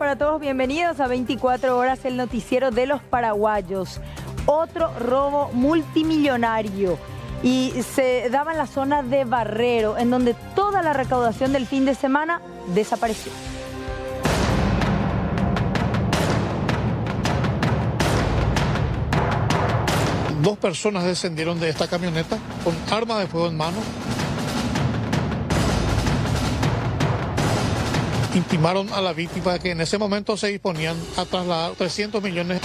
para todos, bienvenidos a 24 horas, el noticiero de los paraguayos. Otro robo multimillonario y se daba en la zona de Barrero, en donde toda la recaudación del fin de semana desapareció. Dos personas descendieron de esta camioneta con arma de fuego en mano. Intimaron a la víctima que en ese momento se disponían a trasladar 300 millones.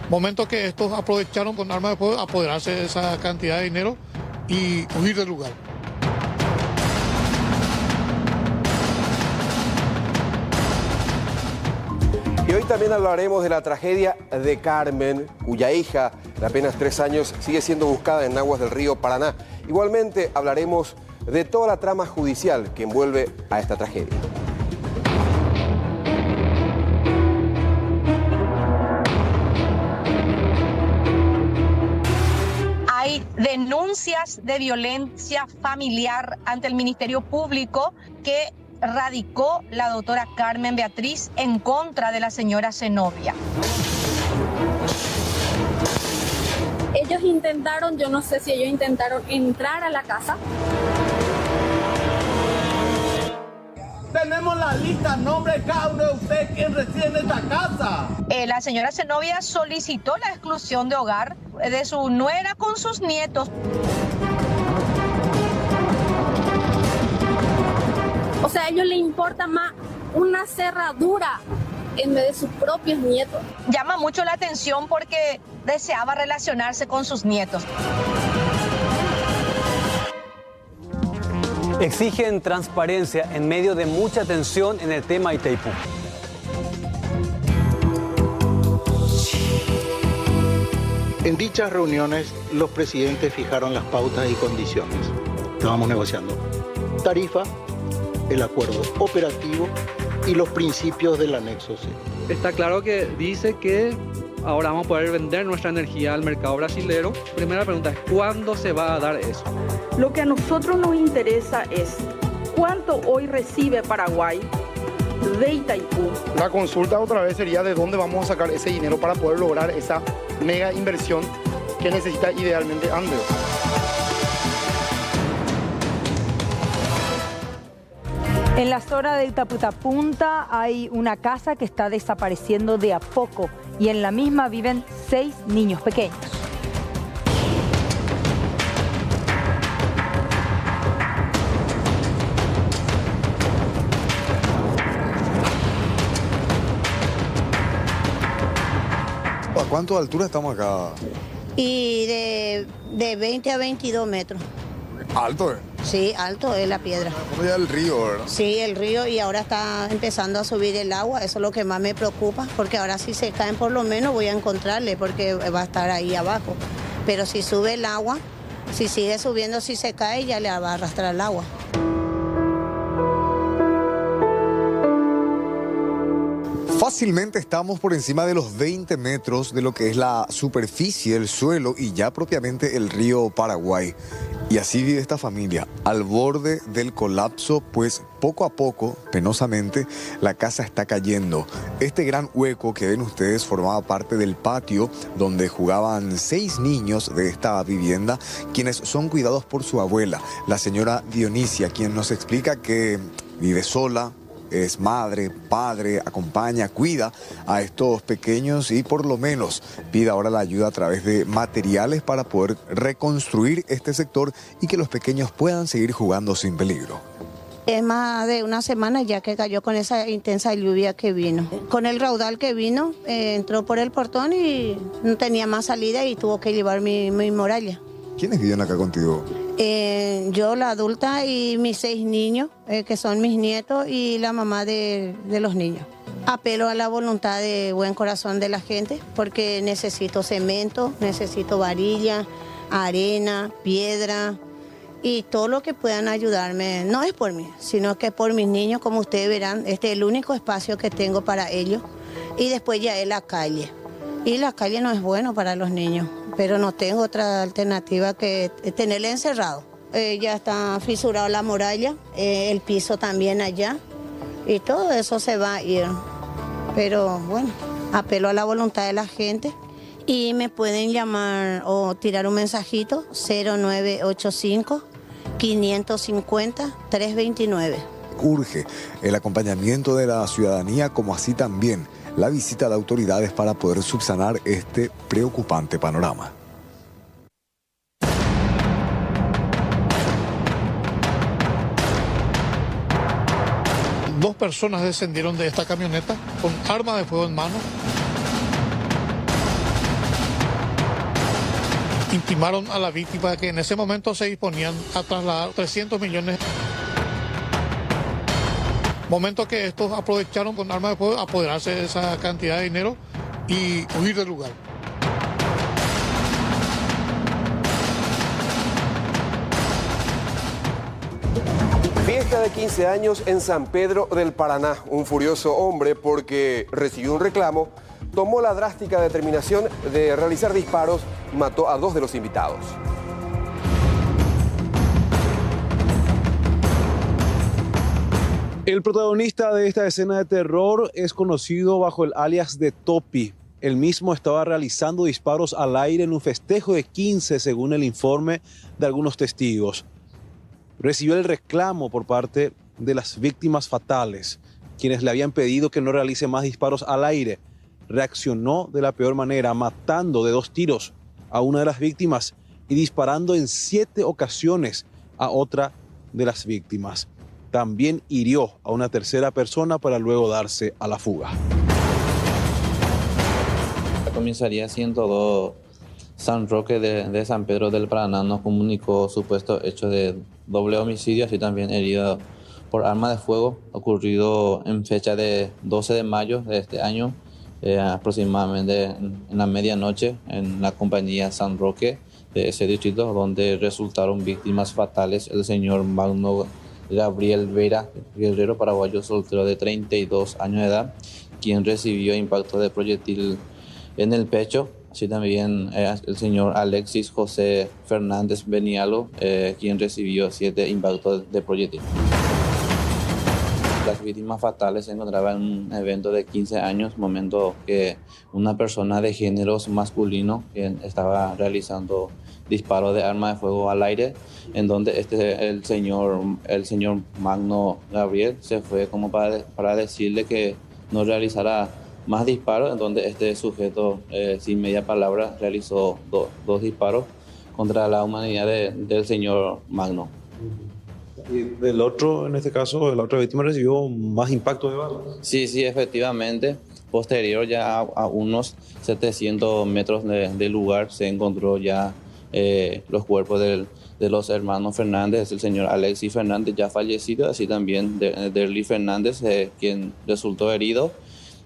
Momento que estos aprovecharon con arma de fuego apoderarse de esa cantidad de dinero y huir del lugar. Y hoy también hablaremos de la tragedia de Carmen, cuya hija de apenas 3 años sigue siendo buscada en aguas del río Paraná. Igualmente hablaremos de toda la trama judicial que envuelve a esta tragedia. Hay denuncias de violencia familiar ante el Ministerio Público que radicó la doctora Carmen Beatriz en contra de la señora Zenobia. Ellos intentaron, yo no sé si ellos intentaron entrar a la casa. Tenemos la lista, nombre de cada uno de ustedes quien reside en esta casa. La señora Zenobia solicitó la exclusión de hogar de su nuera con sus nietos. O sea, a ellos les importa más una cerradura en vez de sus propios nietos. Llama mucho la atención porque deseaba relacionarse con sus nietos. Exigen transparencia en medio de mucha tensión en el tema Itaipú. En dichas reuniones, los presidentes fijaron las pautas y condiciones. Estábamos negociando tarifa, el acuerdo operativo y los principios del anexo C. Está claro que dice que ahora vamos a poder vender nuestra energía al mercado brasilero. Primera pregunta es, ¿cuándo se va a dar eso? Lo que a nosotros nos interesa es cuánto hoy recibe Paraguay de Itaipú. La consulta otra vez sería de dónde vamos a sacar ese dinero para poder lograr esa mega inversión que necesita idealmente Andeo. En la zona de Itaputapunta hay una casa que está desapareciendo de a poco y en la misma viven 6 niños pequeños. ¿A cuánto de altura estamos acá? Y de 20 a 22 metros. ¿Alto, Sí, alto es la piedra. ¿Cómo ya el río, verdad? Sí, el río, y ahora está empezando a subir el agua. Eso es lo que más me preocupa, porque ahora si se caen por lo menos voy a encontrarle, porque va a estar ahí abajo. Pero si sube el agua, si sigue subiendo, si se cae, ya le va a arrastrar el agua. Fácilmente estamos por encima de los 20 metros de lo que es la superficie, el suelo y ya propiamente el río Paraguay. Y así vive esta familia, al borde del colapso, pues poco a poco, penosamente, la casa está cayendo. Este gran hueco que ven ustedes formaba parte del patio donde jugaban 6 niños de esta vivienda, quienes son cuidados por su abuela, la señora Dionisia, quien nos explica que vive sola, es madre, padre, acompaña, cuida a estos pequeños y por lo menos pide ahora la ayuda a través de materiales para poder reconstruir este sector y que los pequeños puedan seguir jugando sin peligro. Es más de una semana ya que cayó con esa intensa lluvia que vino. Con el raudal que vino, entró por el portón y no tenía más salida y tuvo que llevar mi muralla. ¿Quiénes viven acá contigo? Yo, la adulta, y mis 6 niños, que son mis nietos, y la mamá de los niños. Apelo a la voluntad de buen corazón de la gente, porque necesito cemento, necesito varilla, arena, piedra, y todo lo que puedan ayudarme. No es por mí, sino que por mis niños, como ustedes verán, este es el único espacio que tengo para ellos. Y después ya es la calle. Y la calle no es bueno para los niños, pero no tengo otra alternativa que tenerle encerrado. Ya está fisurado la muralla, el piso también allá. y todo eso se va a ir. Pero bueno, apelo a la voluntad de la gente y me pueden llamar o tirar un mensajito 0985-550-329. Urge el acompañamiento de la ciudadanía, como así también la visita de autoridades para poder subsanar este preocupante panorama. Dos personas descendieron de esta camioneta con arma de fuego en mano. Intimaron a la víctima que en ese momento se disponían a trasladar 300 millones. Momento que estos aprovecharon con arma de fuego apoderarse de esa cantidad de dinero y huir del lugar. Fiesta de 15 años en San Pedro del Paraná. Un furioso hombre, porque recibió un reclamo, tomó la drástica determinación de realizar disparos y mató a 2 de los invitados. El protagonista de esta escena de terror es conocido bajo el alias de Topi. Él mismo estaba realizando disparos al aire en un festejo de 15, según el informe de algunos testigos. Recibió el reclamo por parte de las víctimas fatales, quienes le habían pedido que no realice más disparos al aire. Reaccionó de la peor manera, matando de 2 tiros a una de las víctimas y disparando en 7 ocasiones a otra de las víctimas. También hirió a una tercera persona para luego darse a la fuga. La comisaría 102 San Roque de San Pedro del Paraná nos comunicó supuesto hecho de doble homicidio, así también herido por arma de fuego, ocurrido en fecha de 12 de mayo de este año, aproximadamente en la medianoche, en la compañía San Roque de ese distrito, donde resultaron víctimas fatales el señor Magno Gabriel Vera Guerrero, paraguayo soltero de 32 años de edad, quien recibió impacto de proyectil en el pecho. Así también el señor Alexis José Fernández Benialo, quien recibió 7 impactos de proyectil. Las víctimas fatales se encontraban en un evento de 15 años, momento que una persona de género masculino quien estaba realizando disparos de arma de fuego al aire, en donde el señor Magno Gabriel se fue como para decirle que no realizara más disparos, en donde este sujeto sin media palabra realizó 2 disparos contra la humanidad del señor Magno. ¿Y del otro, en este caso, la otra víctima recibió más impacto de bala? Sí, efectivamente. Posterior, ya a unos 700 metros del lugar, se encontró ya los cuerpos de los hermanos Fernández, el señor Alexis Fernández, ya fallecido, así también de Derly Fernández, quien resultó herido,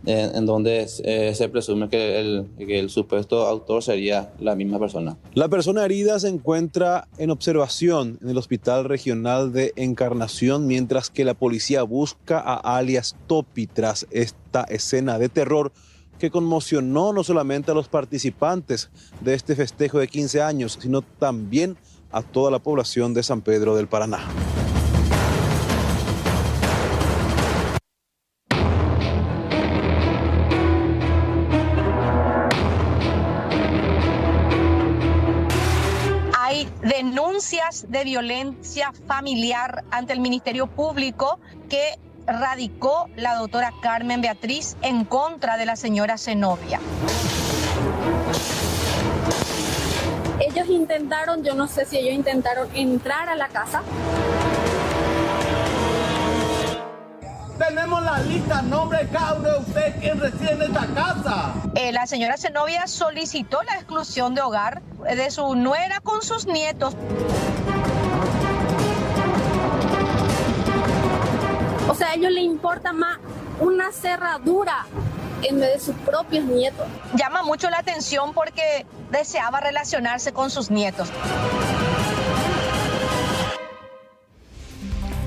en donde se presume que el supuesto autor sería la misma persona. La persona herida se encuentra en observación en el Hospital Regional de Encarnación, mientras que la policía busca a alias Topi tras esta escena de terror que conmocionó no solamente a los participantes de este festejo de 15 años, sino también a toda la población de San Pedro del Paraná. Hay denuncias de violencia familiar ante el Ministerio Público que radicó la doctora Carmen Beatriz en contra de la señora Zenobia. Ellos intentaron, yo no sé si ellos intentaron entrar a la casa. Tenemos la lista, nombre de cada uno de ustedes quien reside en esta casa. La señora Zenobia solicitó la exclusión de hogar de su nuera con sus nietos. O sea, a ellos les importa más una cerradura en vez de sus propios nietos. Llama mucho la atención porque deseaba relacionarse con sus nietos.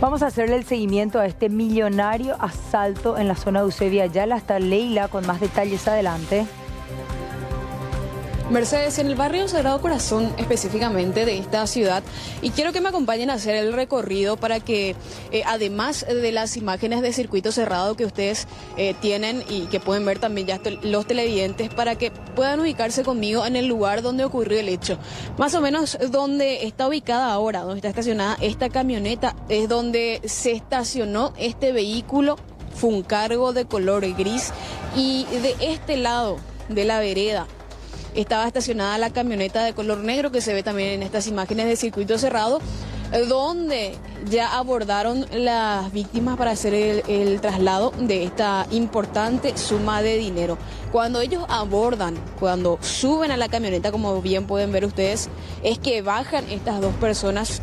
Vamos a hacerle el seguimiento a este millonario asalto en la zona de Eusebio Ayala. Hasta Leila con más detalles adelante. Mercedes, en el barrio Sagrado Corazón específicamente de esta ciudad, y quiero que me acompañen a hacer el recorrido para que además de las imágenes de circuito cerrado que ustedes tienen y que pueden ver también ya los televidentes, para que puedan ubicarse conmigo en el lugar donde ocurrió el hecho. Más o menos donde está ubicada ahora, donde está estacionada esta camioneta, es donde se estacionó este vehículo. Fue un cargo de color gris y de este lado de la vereda estaba estacionada la camioneta de color negro que se ve también en estas imágenes de circuito cerrado, donde ya abordaron las víctimas para hacer el traslado de esta importante suma de dinero. Cuando ellos abordan, cuando suben a la camioneta, como bien pueden ver ustedes, es que bajan estas dos personas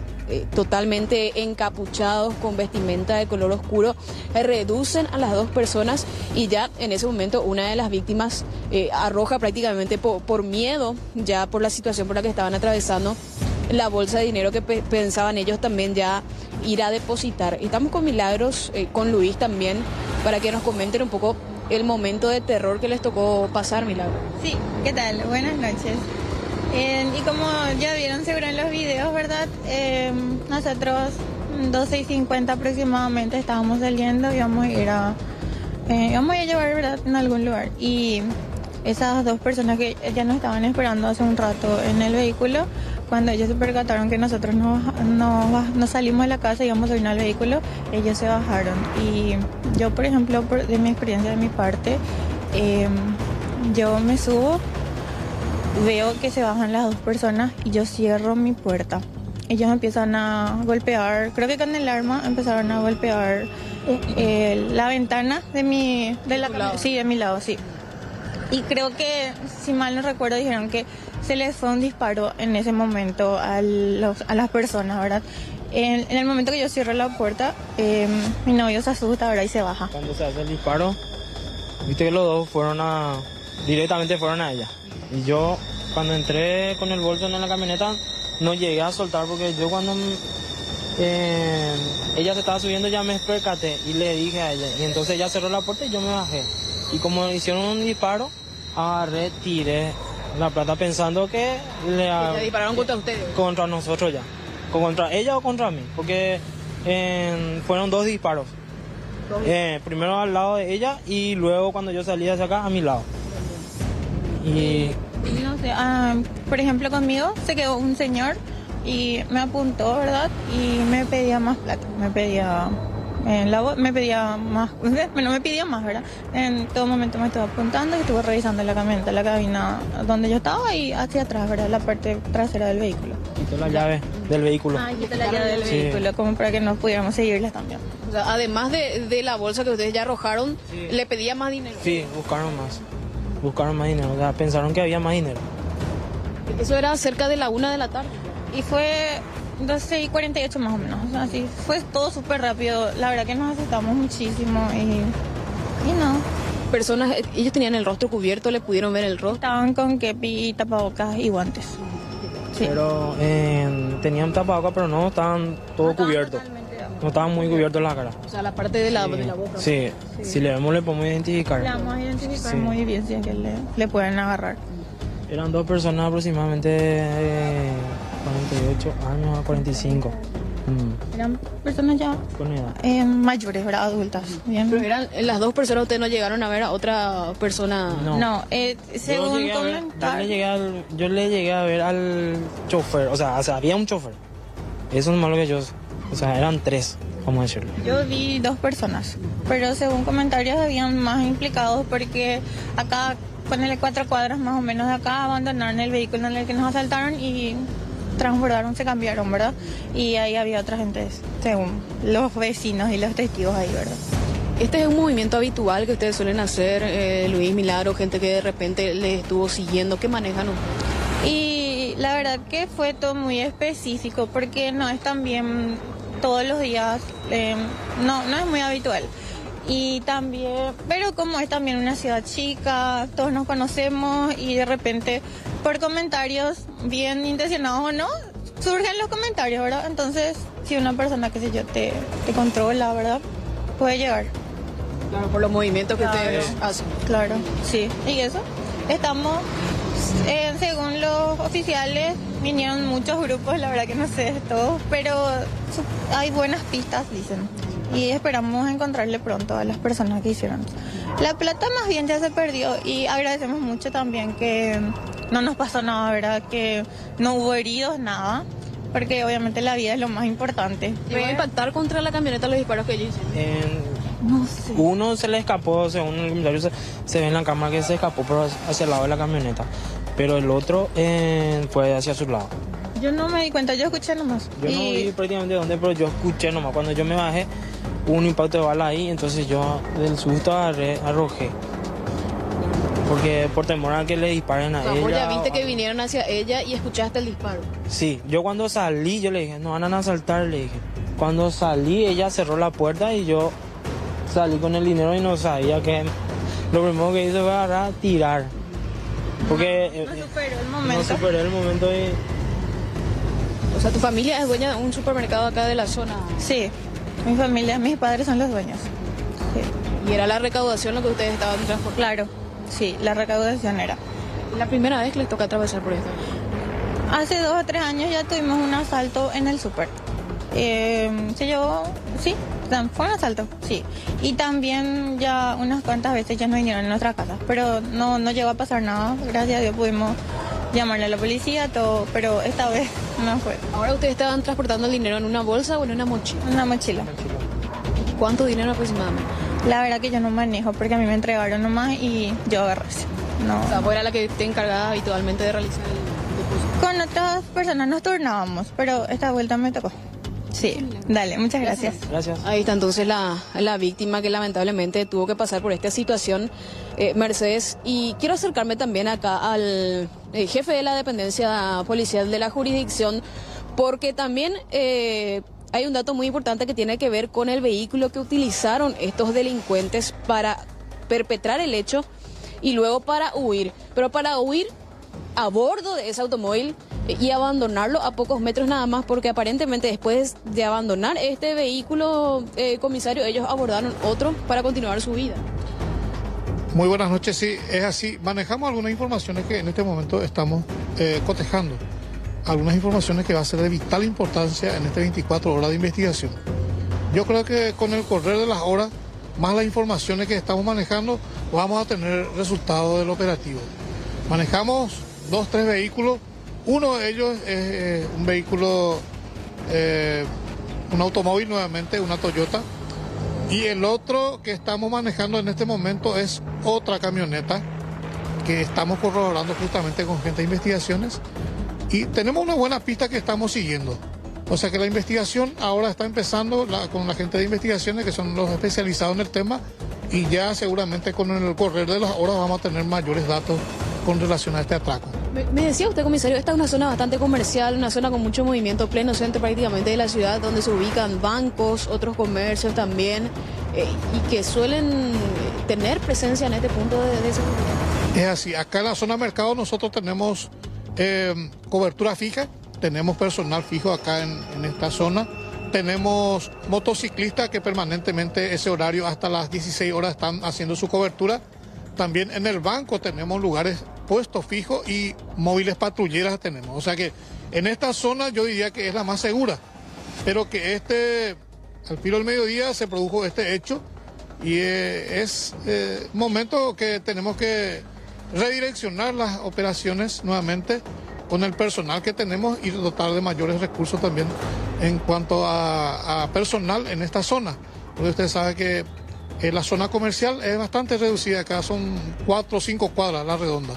totalmente encapuchados con vestimenta de color oscuro, reducen a las dos personas y ya en ese momento una de las víctimas arroja prácticamente por miedo, ya por la situación por la que estaban atravesando, la bolsa de dinero que pensaban ellos también ya ir a depositar. Estamos con Milagros, con Luis también, para que nos comenten un poco el momento de terror que les tocó pasar, Milagros. Sí, ¿qué tal? Buenas noches. Y como ya vieron seguro en los videos, ¿verdad? Nosotros 12:50 aproximadamente estábamos saliendo y íbamos a ir íbamos a llevar, ¿verdad?, en algún lugar. Y esas dos personas que ya nos estaban esperando hace un rato en el vehículo, cuando ellos se percataron que nosotros no salimos de la casa y íbamos a ir al vehículo, ellos se bajaron. Y yo, por ejemplo, de mi experiencia, de mi parte, yo me subo, veo que se bajan las dos personas y yo cierro mi puerta. Ellos empiezan a golpear, creo que con el arma empezaron a golpear la ventana de mi lado, sí. Y creo que, si mal no recuerdo, dijeron que se les fue un disparo en ese momento a las personas, ¿verdad? En el momento que yo cierro la puerta, mi novio se asusta, ¿verdad?, y se baja. Cuando se hace el disparo, viste que los dos directamente fueron a ella. Y yo, cuando entré con el bolso en la camioneta, no llegué a soltar porque yo cuando ella se estaba subiendo ya me percaté y le dije a ella. Y entonces ella cerró la puerta y yo me bajé. Y como hicieron un disparo, agarré, tiré la plata pensando que ¿Le dispararon contra ustedes? Contra nosotros ya. Contra ella o contra mí. Porque fueron dos disparos. Primero al lado de ella y luego cuando yo salí hacia acá, a mi lado. Y no sé, por ejemplo conmigo se quedó un señor y me apuntó, ¿verdad? Y me pedía más plata, me pedía más, ¿verdad? En todo momento me estuvo apuntando y estuve revisando la camioneta, la cabina donde yo estaba y hacia atrás, ¿verdad? La parte trasera del vehículo. Quitó la llave del vehículo. Quitó la llave del vehículo, como para que no pudiéramos seguirlas también. O sea, además de la bolsa que ustedes ya arrojaron, ¿le pedía más dinero? Sí, buscaron más dinero, o sea, pensaron que había más dinero. Eso era cerca de la 1 de la tarde. Y fue 12:48 más o menos, o sea, sí, fue todo súper rápido, la verdad que nos asustamos muchísimo y no. Personas, ellos tenían el rostro cubierto, ¿le pudieron ver el rostro? Estaban con kepi, tapabocas y guantes. Sí. Pero tenían tapabocas, pero no estaban todo cubiertos. No estaban muy cubiertos la cara. O sea, la parte de la boca. Sí, si le vemos le podemos identificar. Le vamos a identificar muy bien si es que le pueden agarrar. Eran dos personas aproximadamente 48 años a 45. Eran personas ya con edad. Mayores, ¿verdad? Adultas. Bien. Pero eran las dos personas, ¿ustedes no llegaron a ver a otra persona? No, según comentaron. Yo le llegué a ver al chofer, o sea, había un chofer. Eso es malo que yo, o sea, eran tres, vamos a decirlo. Yo vi dos personas, pero según comentarios habían más implicados porque acá, ponele 4 cuadras más o menos de acá, abandonaron el vehículo en el que nos asaltaron y transbordaron, se cambiaron, ¿verdad? Y ahí había otra gente, según los vecinos y los testigos ahí, ¿verdad? Este es un movimiento habitual que ustedes suelen hacer, Luis, Milagro, gente que de repente les estuvo siguiendo, ¿qué manejan? Y la verdad que fue todo muy específico porque no es también todos los días, no es muy habitual. Y también, pero como es también una ciudad chica, todos nos conocemos y de repente por comentarios, bien intencionados o no, surgen los comentarios, ¿verdad? Entonces, si una persona, qué sé yo, te controla, ¿verdad? Puede llegar. Claro, por los movimientos que ustedes hacen. Claro, sí. ¿Y eso? estamos, según los oficiales, vinieron muchos grupos, la verdad que no sé todos, pero hay buenas pistas, dicen. Y esperamos encontrarle pronto a las personas que hicieron. La plata más bien ya se perdió y agradecemos mucho también que no nos pasó nada, ¿verdad? Que no hubo heridos, nada, porque obviamente la vida es lo más importante. ¿Llegó a impactar contra la camioneta los disparos que ellos hicieron? No sé. Uno se le escapó, según el comisario se ve en la cámara que se escapó pero hacia el lado de la camioneta, pero el otro fue hacia su lado. Yo no me di cuenta, yo escuché nomás. Yo no vi prácticamente dónde, pero yo escuché nomás. Cuando yo me bajé, hubo un impacto de bala ahí, entonces yo del susto arrojé. Porque por temor a que le disparen a ella. ¿Vos ya viste que vinieron hacia ella y escuchaste el disparo? Sí, yo cuando salí, yo le dije, no van a asaltar, le dije. Cuando salí, ella cerró la puerta y yo salí con el dinero y no sabía que... Lo primero que hice fue agarrar, tirar. Porque... No superó el momento. No superé el momento y... O sea, ¿tu familia es dueña de un supermercado acá de la zona? Sí, mi familia, mis padres son los dueños. Sí. ¿Y era la recaudación lo que ustedes estaban transportando? Claro, sí, la recaudación era. ¿La primera vez que les toca atravesar por esto? Hace 2 o 3 años ya tuvimos un asalto en el súper. Se llevó, sí, fue un asalto, sí. Y también ya unas cuantas veces ya nos vinieron en nuestra casa, pero no llegó a pasar nada. Gracias a Dios pudimos llamarle a la policía, todo, pero esta vez no fue. ¿Ahora ustedes estaban transportando el dinero en una bolsa o en una mochila? Una mochila. ¿Cuánto dinero aproximadamente? La verdad que yo no manejo porque a mí me entregaron nomás y yo agarré. No. O sea, ¿vos era la que te encargaba habitualmente de realizar el depósito? Con otras personas nos turnábamos, pero esta vuelta me tocó. Sí, dale, muchas gracias. Gracias. Ahí está entonces la víctima que lamentablemente tuvo que pasar por esta situación, Mercedes. Y quiero acercarme también acá al jefe de la dependencia policial de la jurisdicción, porque también hay un dato muy importante que tiene que ver con el vehículo que utilizaron estos delincuentes para perpetrar el hecho y luego para huir. Pero para huir a bordo de ese automóvil y abandonarlo a pocos metros nada más, porque aparentemente después de abandonar este vehículo, comisario, ellos abordaron otro para continuar su vida. Muy buenas noches, sí, es así. Manejamos algunas informaciones que en este momento estamos cotejando. Algunas informaciones que va a ser de vital importancia en este 24 horas de investigación. Yo creo que con el correr de las horas, más las informaciones que estamos manejando, vamos a tener resultados del operativo. Manejamos 2, 3 vehículos. Uno de ellos es un vehículo, un automóvil nuevamente, una Toyota. Y el otro que estamos manejando en este momento es otra camioneta que estamos corroborando justamente con gente de investigaciones. Y tenemos una buena pista que estamos siguiendo. O sea que la investigación ahora está empezando con la gente de investigaciones que son los especializados en el tema. Y ya seguramente con el correr de las horas vamos a tener mayores datos con relación a este atraco. Me decía usted, comisario, esta es una zona bastante comercial, una zona con mucho movimiento, pleno centro prácticamente de la ciudad, donde se ubican bancos, otros comercios también, y que suelen tener presencia en este punto de seguridad. Es así, acá en la zona mercado nosotros tenemos cobertura fija, tenemos personal fijo acá en esta zona, tenemos motociclistas que permanentemente ese horario hasta las 16 horas están haciendo su cobertura. También en el banco tenemos lugares puestos fijos y móviles patrulleras tenemos. O sea que en esta zona yo diría que es la más segura, pero que al filo del mediodía se produjo este hecho y es momento que tenemos que redireccionar las operaciones nuevamente con el personal que tenemos y dotar de mayores recursos también en cuanto a personal en esta zona, porque usted sabe que la zona comercial es bastante reducida, acá son 4 o 5 cuadras la redonda.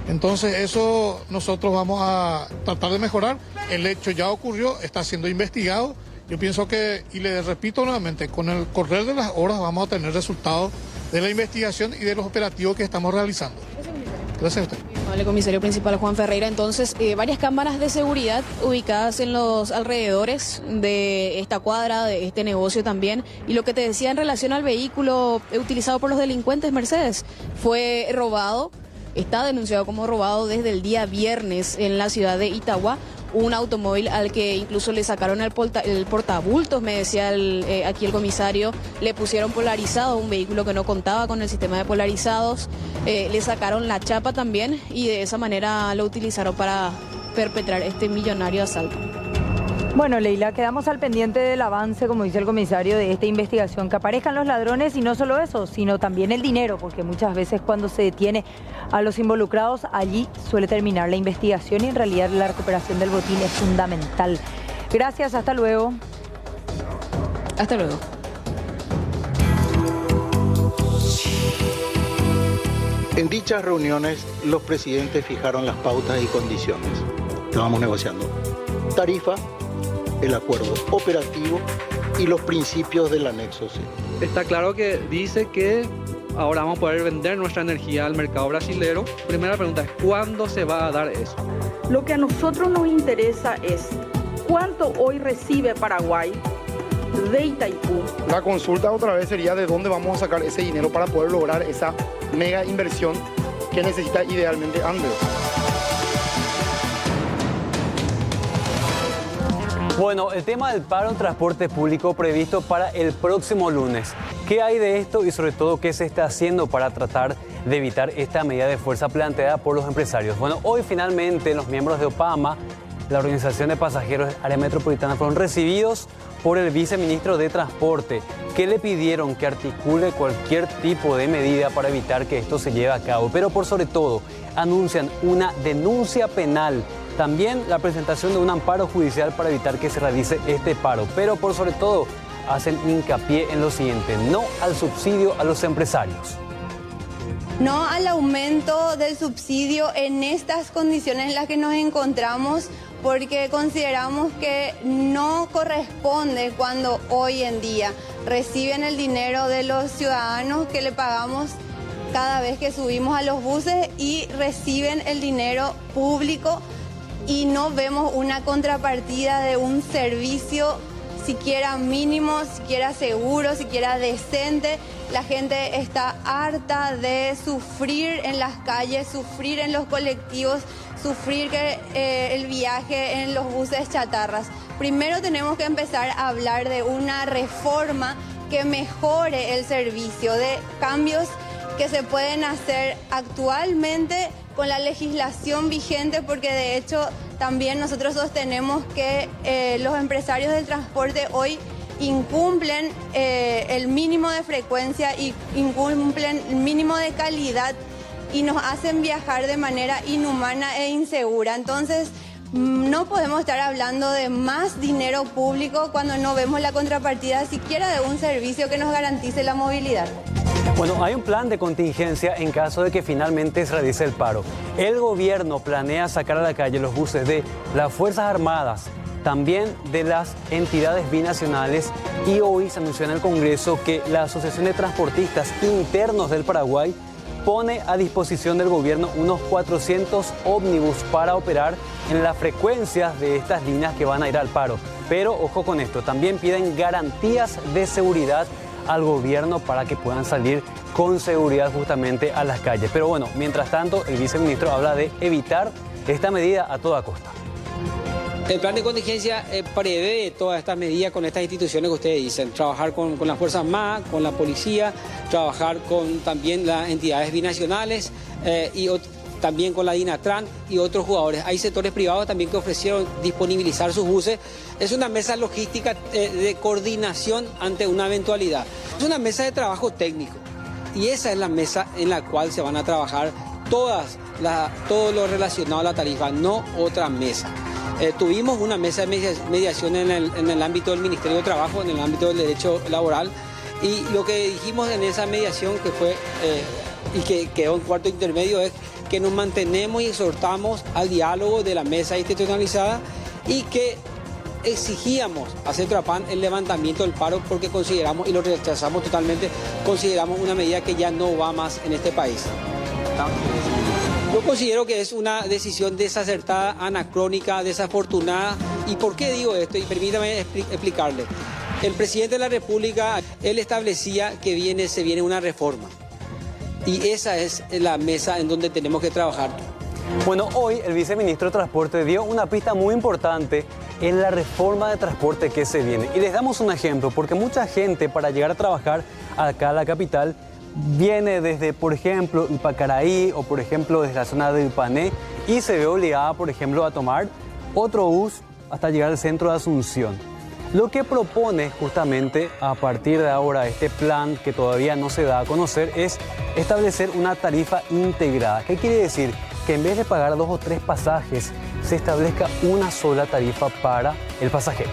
Entonces eso nosotros vamos a tratar de mejorar. El hecho ya ocurrió, está siendo investigado. Yo pienso que, y le repito nuevamente, con el correr de las horas vamos a tener resultados de la investigación y de los operativos que estamos realizando. Gracias a usted. Vale, comisario principal Juan Ferreira. Entonces, varias cámaras de seguridad ubicadas en los alrededores de esta cuadra, de este negocio también. Y lo que te decía en relación al vehículo utilizado por los delincuentes, Mercedes, fue robado, está denunciado como robado desde el día viernes en la ciudad de Itagua. un automóvil al que incluso le sacaron el portabultos, me decía aquí el comisario, le pusieron polarizado, un vehículo que no contaba con el sistema de polarizados, le sacaron la chapa también y de esa manera lo utilizaron para perpetrar este millonario asalto. Bueno, Leila, quedamos al pendiente del avance, como dice el comisario, de esta investigación, que aparezcan los ladrones y no solo eso, sino también el dinero, porque muchas veces cuando se detiene a los involucrados, allí suele terminar la investigación y en realidad la recuperación del botín es fundamental. Gracias, hasta luego. Hasta luego. En dichas reuniones, los presidentes fijaron las pautas y condiciones. Estábamos negociando tarifa, el acuerdo operativo y los principios del anexo C. Está claro que dice que ahora vamos a poder vender nuestra energía al mercado brasilero. Primera pregunta es, ¿cuándo se va a dar eso? Lo que a nosotros nos interesa es cuánto hoy recibe Paraguay de Itaipú. La consulta otra vez sería de dónde vamos a sacar ese dinero para poder lograr esa mega inversión que necesita idealmente Andes. Bueno, el tema del paro en transporte público previsto para el próximo lunes. ¿Qué hay de esto y sobre todo qué se está haciendo para tratar de evitar esta medida de fuerza planteada por los empresarios? Bueno, hoy finalmente los miembros de OPAMA, la Organización de Pasajeros de Área Metropolitana, fueron recibidos por el viceministro de Transporte, que le pidieron que articule cualquier tipo de medida para evitar que esto se lleve a cabo. Pero por sobre todo, anuncian una denuncia penal. También la presentación de un amparo judicial para evitar que se realice este paro. Pero por sobre todo, hacen hincapié en lo siguiente: no al subsidio a los empresarios. No al aumento del subsidio en estas condiciones en las que nos encontramos, porque consideramos que no corresponde cuando hoy en día reciben el dinero de los ciudadanos que le pagamos cada vez que subimos a los buses y reciben el dinero público y no vemos una contrapartida de un servicio siquiera mínimo, siquiera seguro, siquiera decente. La gente está harta de sufrir en las calles, sufrir en los colectivos, sufrir el viaje en los buses chatarras. Primero tenemos que empezar a hablar de una reforma que mejore el servicio, de cambios que se pueden hacer actualmente con la legislación vigente, porque de hecho también nosotros sostenemos que los empresarios del transporte hoy incumplen el mínimo de frecuencia y incumplen el mínimo de calidad y nos hacen viajar de manera inhumana e insegura. Entonces, no podemos estar hablando de más dinero público cuando no vemos la contrapartida siquiera de un servicio que nos garantice la movilidad. Bueno, hay un plan de contingencia en caso de que finalmente se realice el paro. El gobierno planea sacar a la calle los buses de las Fuerzas Armadas, también de las entidades binacionales, y hoy se anunció en el Congreso que la Asociación de Transportistas Internos del Paraguay pone a disposición del gobierno unos 400 ómnibus para operar en las frecuencias de estas líneas que van a ir al paro. Pero ojo con esto, también piden garantías de seguridad al gobierno para que puedan salir con seguridad justamente a las calles. Pero bueno, mientras tanto, el viceministro habla de evitar esta medida a toda costa. El plan de contingencia prevé todas estas medidas con estas instituciones que ustedes dicen, trabajar con las Fuerzas Armadas, con la policía, trabajar con también las entidades binacionales y también con la DINATRAN y otros jugadores. Hay sectores privados también que ofrecieron disponibilizar sus buses. Es una mesa logística de coordinación ante una eventualidad. Es una mesa de trabajo técnico y esa es la mesa en la cual se van a trabajar todo lo relacionado a la tarifa, no otra mesa. Tuvimos una mesa de mediación en el ámbito del Ministerio de Trabajo, en el ámbito del derecho laboral, y lo que dijimos en esa mediación que fue y que quedó en cuarto intermedio es que nos mantenemos y exhortamos al diálogo de la mesa institucionalizada y que exigíamos a Centropan el levantamiento del paro porque consideramos, y lo rechazamos totalmente, consideramos una medida que ya no va más en este país. Yo considero que es una decisión desacertada, anacrónica, desafortunada. ¿Y por qué digo esto? Y permítame explicarle. El presidente de la República, él establecía que se viene una reforma. Y esa es la mesa en donde tenemos que trabajar. Bueno, hoy el viceministro de Transporte dio una pista muy importante en la reforma de transporte que se viene. Y les damos un ejemplo, porque mucha gente para llegar a trabajar acá a la capital viene desde, por ejemplo, Ipacaraí o, por ejemplo, desde la zona de Ipané y se ve obligada, por ejemplo, a tomar otro bus hasta llegar al centro de Asunción. Lo que propone justamente a partir de ahora este plan que todavía no se da a conocer es establecer una tarifa integrada. ¿Qué quiere decir? Que en vez de pagar 2 o 3 pasajes, se establezca una sola tarifa para el pasajero.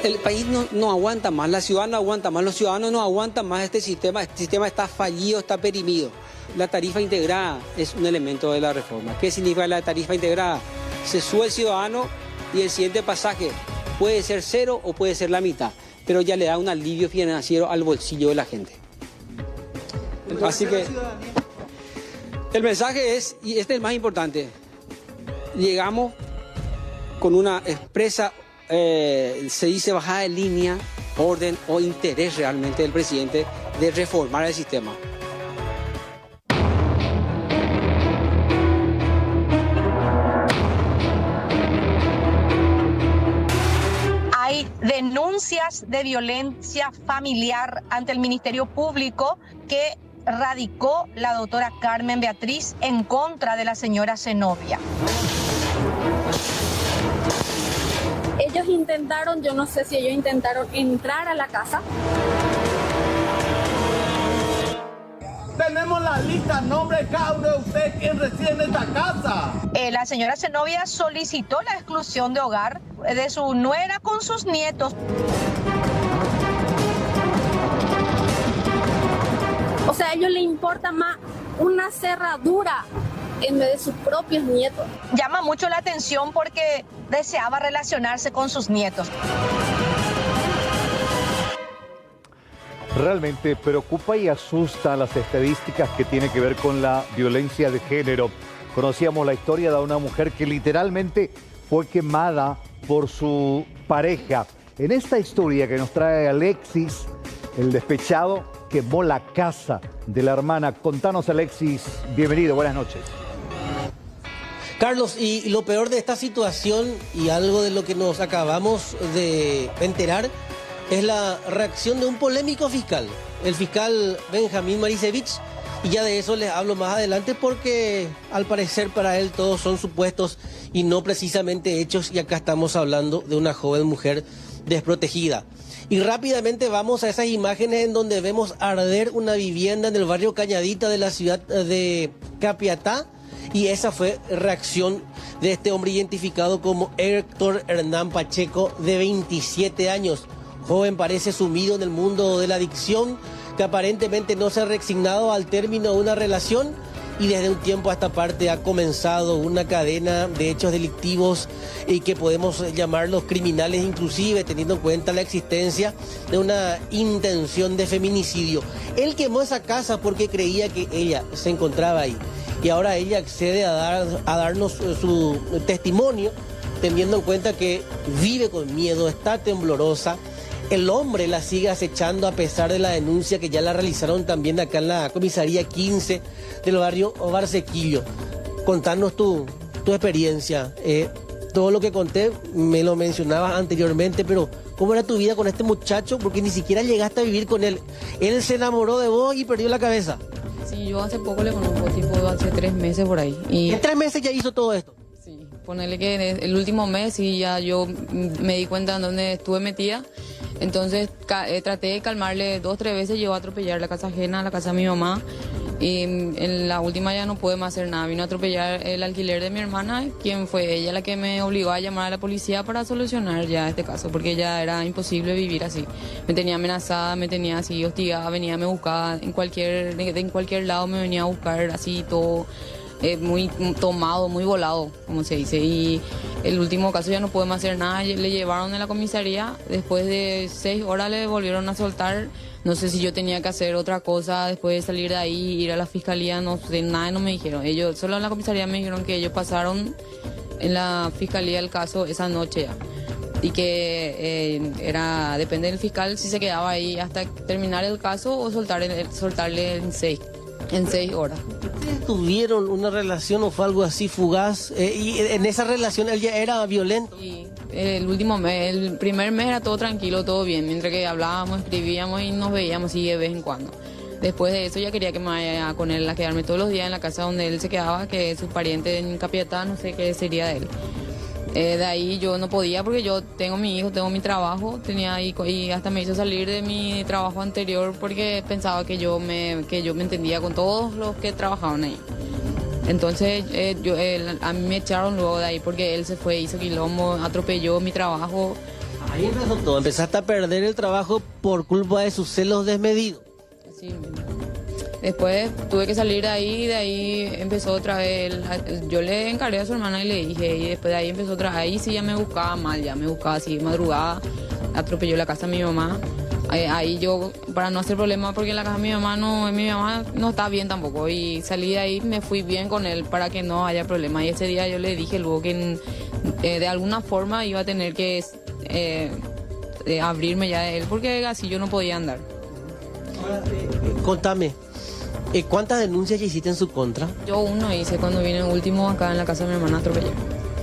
El país no aguanta más, la ciudad no aguanta más, los ciudadanos no aguantan más este sistema está fallido, está perimido. La tarifa integrada es un elemento de la reforma. ¿Qué significa la tarifa integrada? Se sube el ciudadano y el siguiente pasaje puede ser 0 o puede ser la mitad, pero ya le da un alivio financiero al bolsillo de la gente. Así que el mensaje es, y este es el más importante, llegamos con una expresa, se dice bajada de línea, orden o interés realmente del presidente de reformar el sistema. Hay denuncias de violencia familiar ante el Ministerio Público que radicó la doctora Carmen Beatriz en contra de la señora Zenobia. Ellos intentaron, yo no sé si ellos intentaron entrar a la casa. Tenemos la lista, nombre de cada uno de ustedes quien reside en esta casa. La señora Zenobia solicitó la exclusión de hogar de su nuera con sus nietos. O sea, a ellos les importa más una cerradura en vez de sus propios nietos. Llama mucho la atención porque deseaba relacionarse con sus nietos. Realmente preocupa y asusta las estadísticas que tienen que ver con la violencia de género. Conocíamos la historia de una mujer que literalmente fue quemada por su pareja. En esta historia que nos trae Alexis, el despechado quemó la casa de la hermana. Contanos, Alexis, bienvenido, buenas noches. Carlos, y lo peor de esta situación y algo de lo que nos acabamos de enterar es la reacción de un polémico fiscal, el fiscal Benjamín Marisevich, y ya de eso les hablo más adelante porque al parecer para él todos son supuestos y no precisamente hechos, y acá estamos hablando de una joven mujer desprotegida. Y rápidamente vamos a esas imágenes en donde vemos arder una vivienda en el barrio Cañadita de la ciudad de Capiatá. Y esa fue reacción de este hombre identificado como Héctor Hernán Pacheco, de 27 años. Joven parece sumido en el mundo de la adicción, que aparentemente no se ha resignado al término de una relación y desde un tiempo a esta parte ha comenzado una cadena de hechos delictivos y que podemos llamarlos criminales, inclusive teniendo en cuenta la existencia de una intención de feminicidio. Él quemó esa casa porque creía que ella se encontraba ahí. Y ahora ella accede a darnos su testimonio, teniendo en cuenta que vive con miedo, está temblorosa. El hombre la sigue acechando a pesar de la denuncia que ya la realizaron también acá en la comisaría 15 del barrio Barsequillo. Contanos tu experiencia. Todo lo que conté me lo mencionabas anteriormente, pero ¿cómo era tu vida con este muchacho? Porque ni siquiera llegaste a vivir con él. Él se enamoró de vos y perdió la cabeza. Sí, yo hace poco le conozco, tipo hace 3 meses por ahí. Y ¿en 3 meses ya hizo todo esto? Sí, ponerle que el último mes y ya yo me di cuenta en dónde estuve metida. Entonces traté de calmarle 2 o 3 veces, llegó a atropellar la casa ajena, la casa de mi mamá. Y en la última ya no pude más hacer nada, vino a atropellar el alquiler de mi hermana, quien fue ella la que me obligó a llamar a la policía para solucionar ya este caso, porque ya era imposible vivir así. Me tenía amenazada, me tenía así hostigada, venía, me buscaba en cualquier lado, me venía a buscar así todo muy tomado, muy volado, como se dice. Y el último caso ya no pude más hacer nada, le llevaron a la comisaría, después de 6 horas le volvieron a soltar. No sé si yo tenía que hacer otra cosa después de salir de ahí, ir a la fiscalía, no sé, nada no me dijeron. Ellos, solo en la comisaría me dijeron que ellos pasaron en la fiscalía el caso esa noche ya. Y que depende del fiscal si se quedaba ahí hasta terminar el caso o soltarle en 6. En 6 horas. ¿Ustedes tuvieron una relación o fue algo así fugaz? ¿Y en esa relación él ya era violento? Sí, el último mes, el primer mes era todo tranquilo, todo bien, mientras que hablábamos, escribíamos y nos veíamos así de vez en cuando. Después de eso ya quería que me vaya con él a quedarme todos los días en la casa donde él se quedaba, que sus parientes en Capiatá, no sé qué sería de él. De ahí yo no podía porque yo tengo mi hijo, tengo mi trabajo, y hasta me hizo salir de mi trabajo anterior porque pensaba que yo me entendía con todos los que trabajaban ahí. Entonces a mí me echaron luego de ahí porque él se fue, hizo quilombo, atropelló mi trabajo. Ahí empezó todo, empezaste a perder el trabajo por culpa de sus celos desmedidos. Sí. Después tuve que salir de ahí empezó otra vez, yo le encargué a su hermana y le dije, y después de ahí empezó otra vez, ahí sí ya me buscaba mal, ya me buscaba así madrugada, atropelló la casa de mi mamá, ahí yo, para no hacer problema, porque la casa de mi mamá no está bien tampoco, y salí de ahí, me fui bien con él para que no haya problema, y ese día yo le dije luego que de alguna forma iba a tener que abrirme ya de él, porque así yo no podía andar. Contame, ¿cuántas denuncias ya hiciste en su contra? Yo uno hice cuando vine último acá en la casa de mi hermana a atropellar.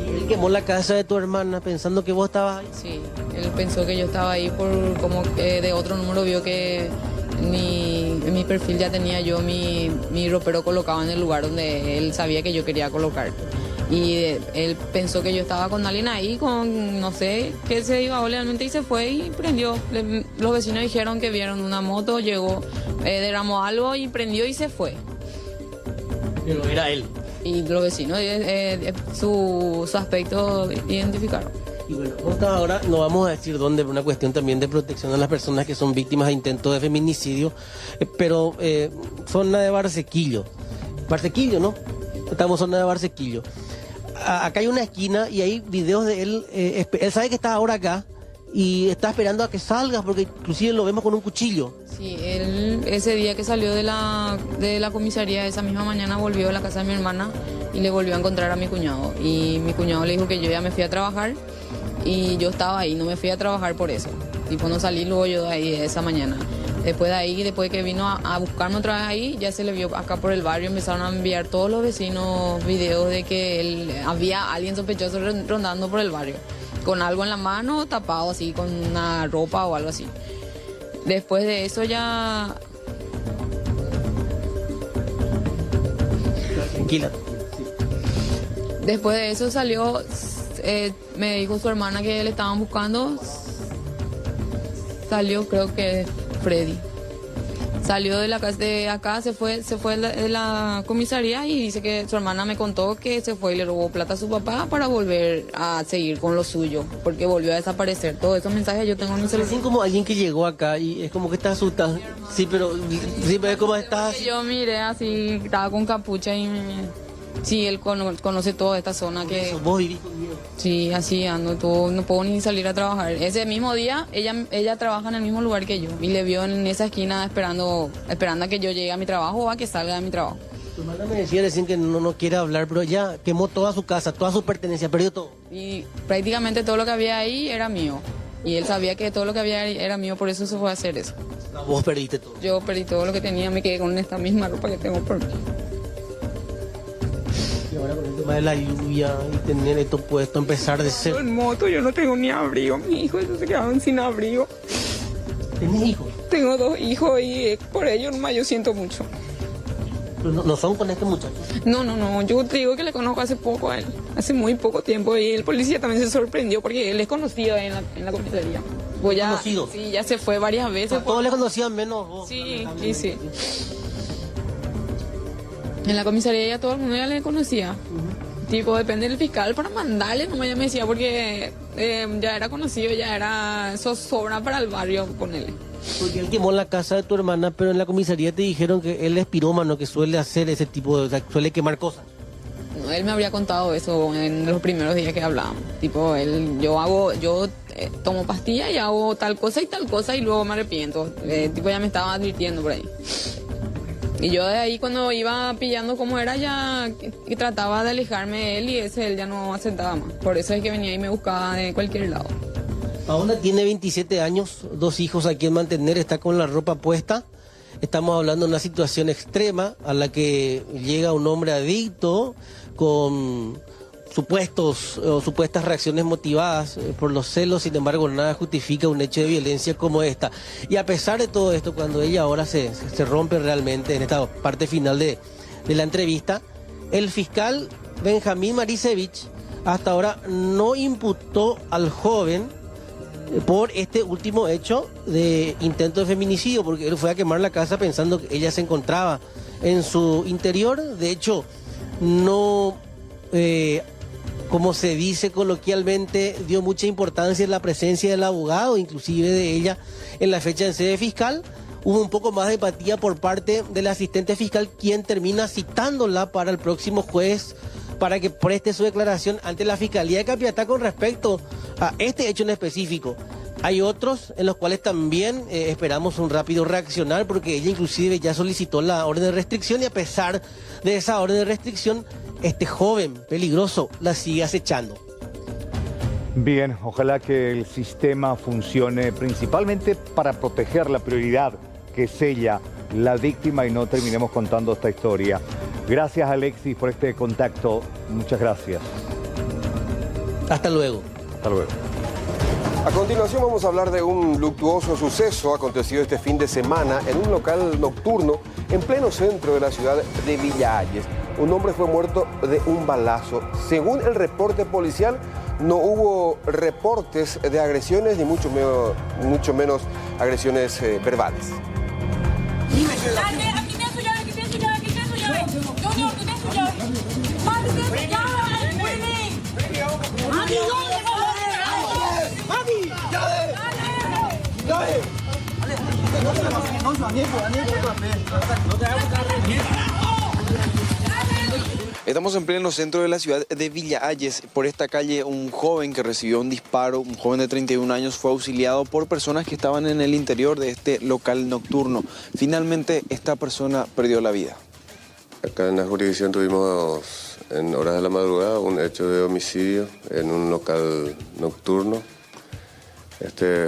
¿Y él quemó la casa de tu hermana pensando que vos estabas ahí? Sí, él pensó que yo estaba ahí por como que de otro número vio que en mi perfil ya tenía yo mi ropero colocado en el lugar donde él sabía que yo quería colocar. Y él pensó que yo estaba con alguien ahí, con no sé, que se iba realmente y se fue y prendió. Los vecinos dijeron que vieron una moto, llegó, derramó algo y prendió y se fue. Pero era él. Y los vecinos su aspecto identificaron. Y bueno, ahora no vamos a decir dónde, por una cuestión también de protección a las personas que son víctimas de intentos de feminicidio, pero zona de Barsequillo. Barsequillo, ¿no? Estamos en zona de Barsequillo. Acá hay una esquina y hay videos de él. Él sabe que está ahora acá y está esperando a que salgas porque inclusive lo vemos con un cuchillo. Sí, él ese día que salió de la comisaría, esa misma mañana volvió a la casa de mi hermana y le volvió a encontrar a mi cuñado. Y mi cuñado le dijo que yo ya me fui a trabajar y yo estaba ahí, no me fui a trabajar por eso. Tipo, no salí luego yo de ahí esa mañana. Después de ahí, después que vino a buscarme otra vez ahí, ya se le vio acá por el barrio, empezaron a enviar todos los vecinos videos de que había alguien sospechoso rondando por el barrio, con algo en la mano, tapado así, con una ropa o algo así. Después de eso ya... Tranquila. Después de eso salió, me dijo su hermana que le estaban buscando, salió creo que Freddy. Salió de la casa de acá, se fue de la comisaría y dice que su hermana me contó que se fue y le robó plata a su papá para volver a seguir con lo suyo, porque volvió a desaparecer. Todos esos mensajes yo tengo en mi celular. Es como alguien que llegó acá y es como que está asustado. Sí, pero ¿cómo estás? Yo miré así, estaba con capucha y sí, él conoce toda esta zona que... ¿Vos vivís con miedo? Sí, así ando, no puedo ni salir a trabajar. Ese mismo día, ella trabaja en el mismo lugar que yo y le vio en esa esquina esperando a que yo llegue a mi trabajo o a que salga de mi trabajo. Tu hermana me decía recién que no quiere hablar, pero ella quemó toda su casa, toda su pertenencia, perdió todo. Y prácticamente todo lo que había ahí era mío. Y él sabía que todo lo que había ahí era mío, por eso se fue a hacer eso. Vos perdiste todo. Yo perdí todo lo que tenía, me quedé con esta misma ropa que tengo por mí. Y ahora con el tema de la lluvia y tener esto puesto, empezar de cero. En moto, yo no tengo ni abrigo, mis hijos se quedaron sin abrigo. ¿Tenés hijos? Tengo 2 hijos y por ello nomás yo siento mucho. ¿Pero no son con este muchacho? No, yo te digo que le conozco hace poco a él, hace muy poco tiempo, y el policía también se sorprendió porque él es conocido en la comisaría. Pues ya, ¿conocido? Sí, ya se fue varias veces. Todos le conocían menos vos. Sí. En la comisaría ya todo el mundo ya le conocía. Tipo, depende del fiscal para mandarle, no me decía, porque ya era conocido, ya era sobra para el barrio, ponele. Porque él quemó la casa de tu hermana, pero en la comisaría te dijeron que él es pirómano, que suele hacer ese tipo de... O sea, suele quemar cosas. No, él me habría contado eso en los primeros días que hablábamos. Tipo, yo tomo pastillas y hago tal cosa y luego me arrepiento. Tipo, ya me estaba advirtiendo por ahí. Y yo de ahí cuando iba pillando cómo era ya y trataba de alejarme de él y él ya no aceptaba más. Por eso es que venía y me buscaba de cualquier lado. Paola tiene 27 años, 2 hijos a quien mantener, está con la ropa puesta. Estamos hablando de una situación extrema a la que llega un hombre adicto con supuestas reacciones motivadas por los celos. Sin embargo, nada justifica un hecho de violencia como esta. Y a pesar de todo esto, cuando ella ahora se rompe realmente en esta parte final de la entrevista, el fiscal Benjamín Marisevich hasta ahora no imputó al joven por este último hecho de intento de feminicidio, porque él fue a quemar la casa pensando que ella se encontraba en su interior. De hecho, no, como se dice coloquialmente, dio mucha importancia en la presencia del abogado, inclusive de ella, en la fecha en sede fiscal. Hubo un poco más de empatía por parte del asistente fiscal, quien termina citándola para el próximo jueves para que preste su declaración ante la Fiscalía de Capiatá con respecto a este hecho en específico. Hay otros en los cuales también esperamos un rápido reaccionar, porque ella inclusive ya solicitó la orden de restricción, y a pesar de esa orden de restricción, este joven peligroso la sigue acechando. Bien, ojalá que el sistema funcione principalmente para proteger la prioridad, que es ella, la víctima, y no terminemos contando esta historia. Gracias, Alexis, por este contacto. Muchas gracias. Hasta luego. Hasta luego. A continuación vamos a hablar de un luctuoso suceso acontecido este fin de semana en un local nocturno en pleno centro de la ciudad de Villa Hayes. Un hombre fue muerto de un balazo. Según el reporte policial, no hubo reportes de agresiones ni mucho menos agresiones verbales. Estamos en pleno centro de la ciudad de Villa Hayes. Por esta calle, un joven que recibió un disparo, un joven de 31 años, fue auxiliado por personas que estaban en el interior de este local nocturno. Finalmente, esta persona perdió la vida. Acá en la jurisdicción tuvimos en horas de la madrugada un hecho de homicidio en un local nocturno.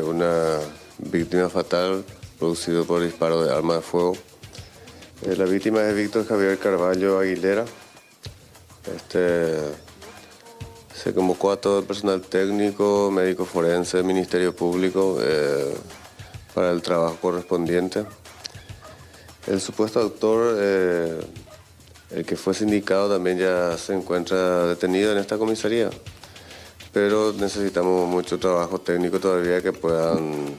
Una víctima fatal producido por disparo de arma de fuego. La víctima es Víctor Javier Carvalho Aguilera. Se convocó a todo el personal técnico, médico forense, Ministerio Público para el trabajo correspondiente. El supuesto autor, el que fue sindicado, también ya se encuentra detenido en esta comisaría, pero necesitamos mucho trabajo técnico todavía que puedan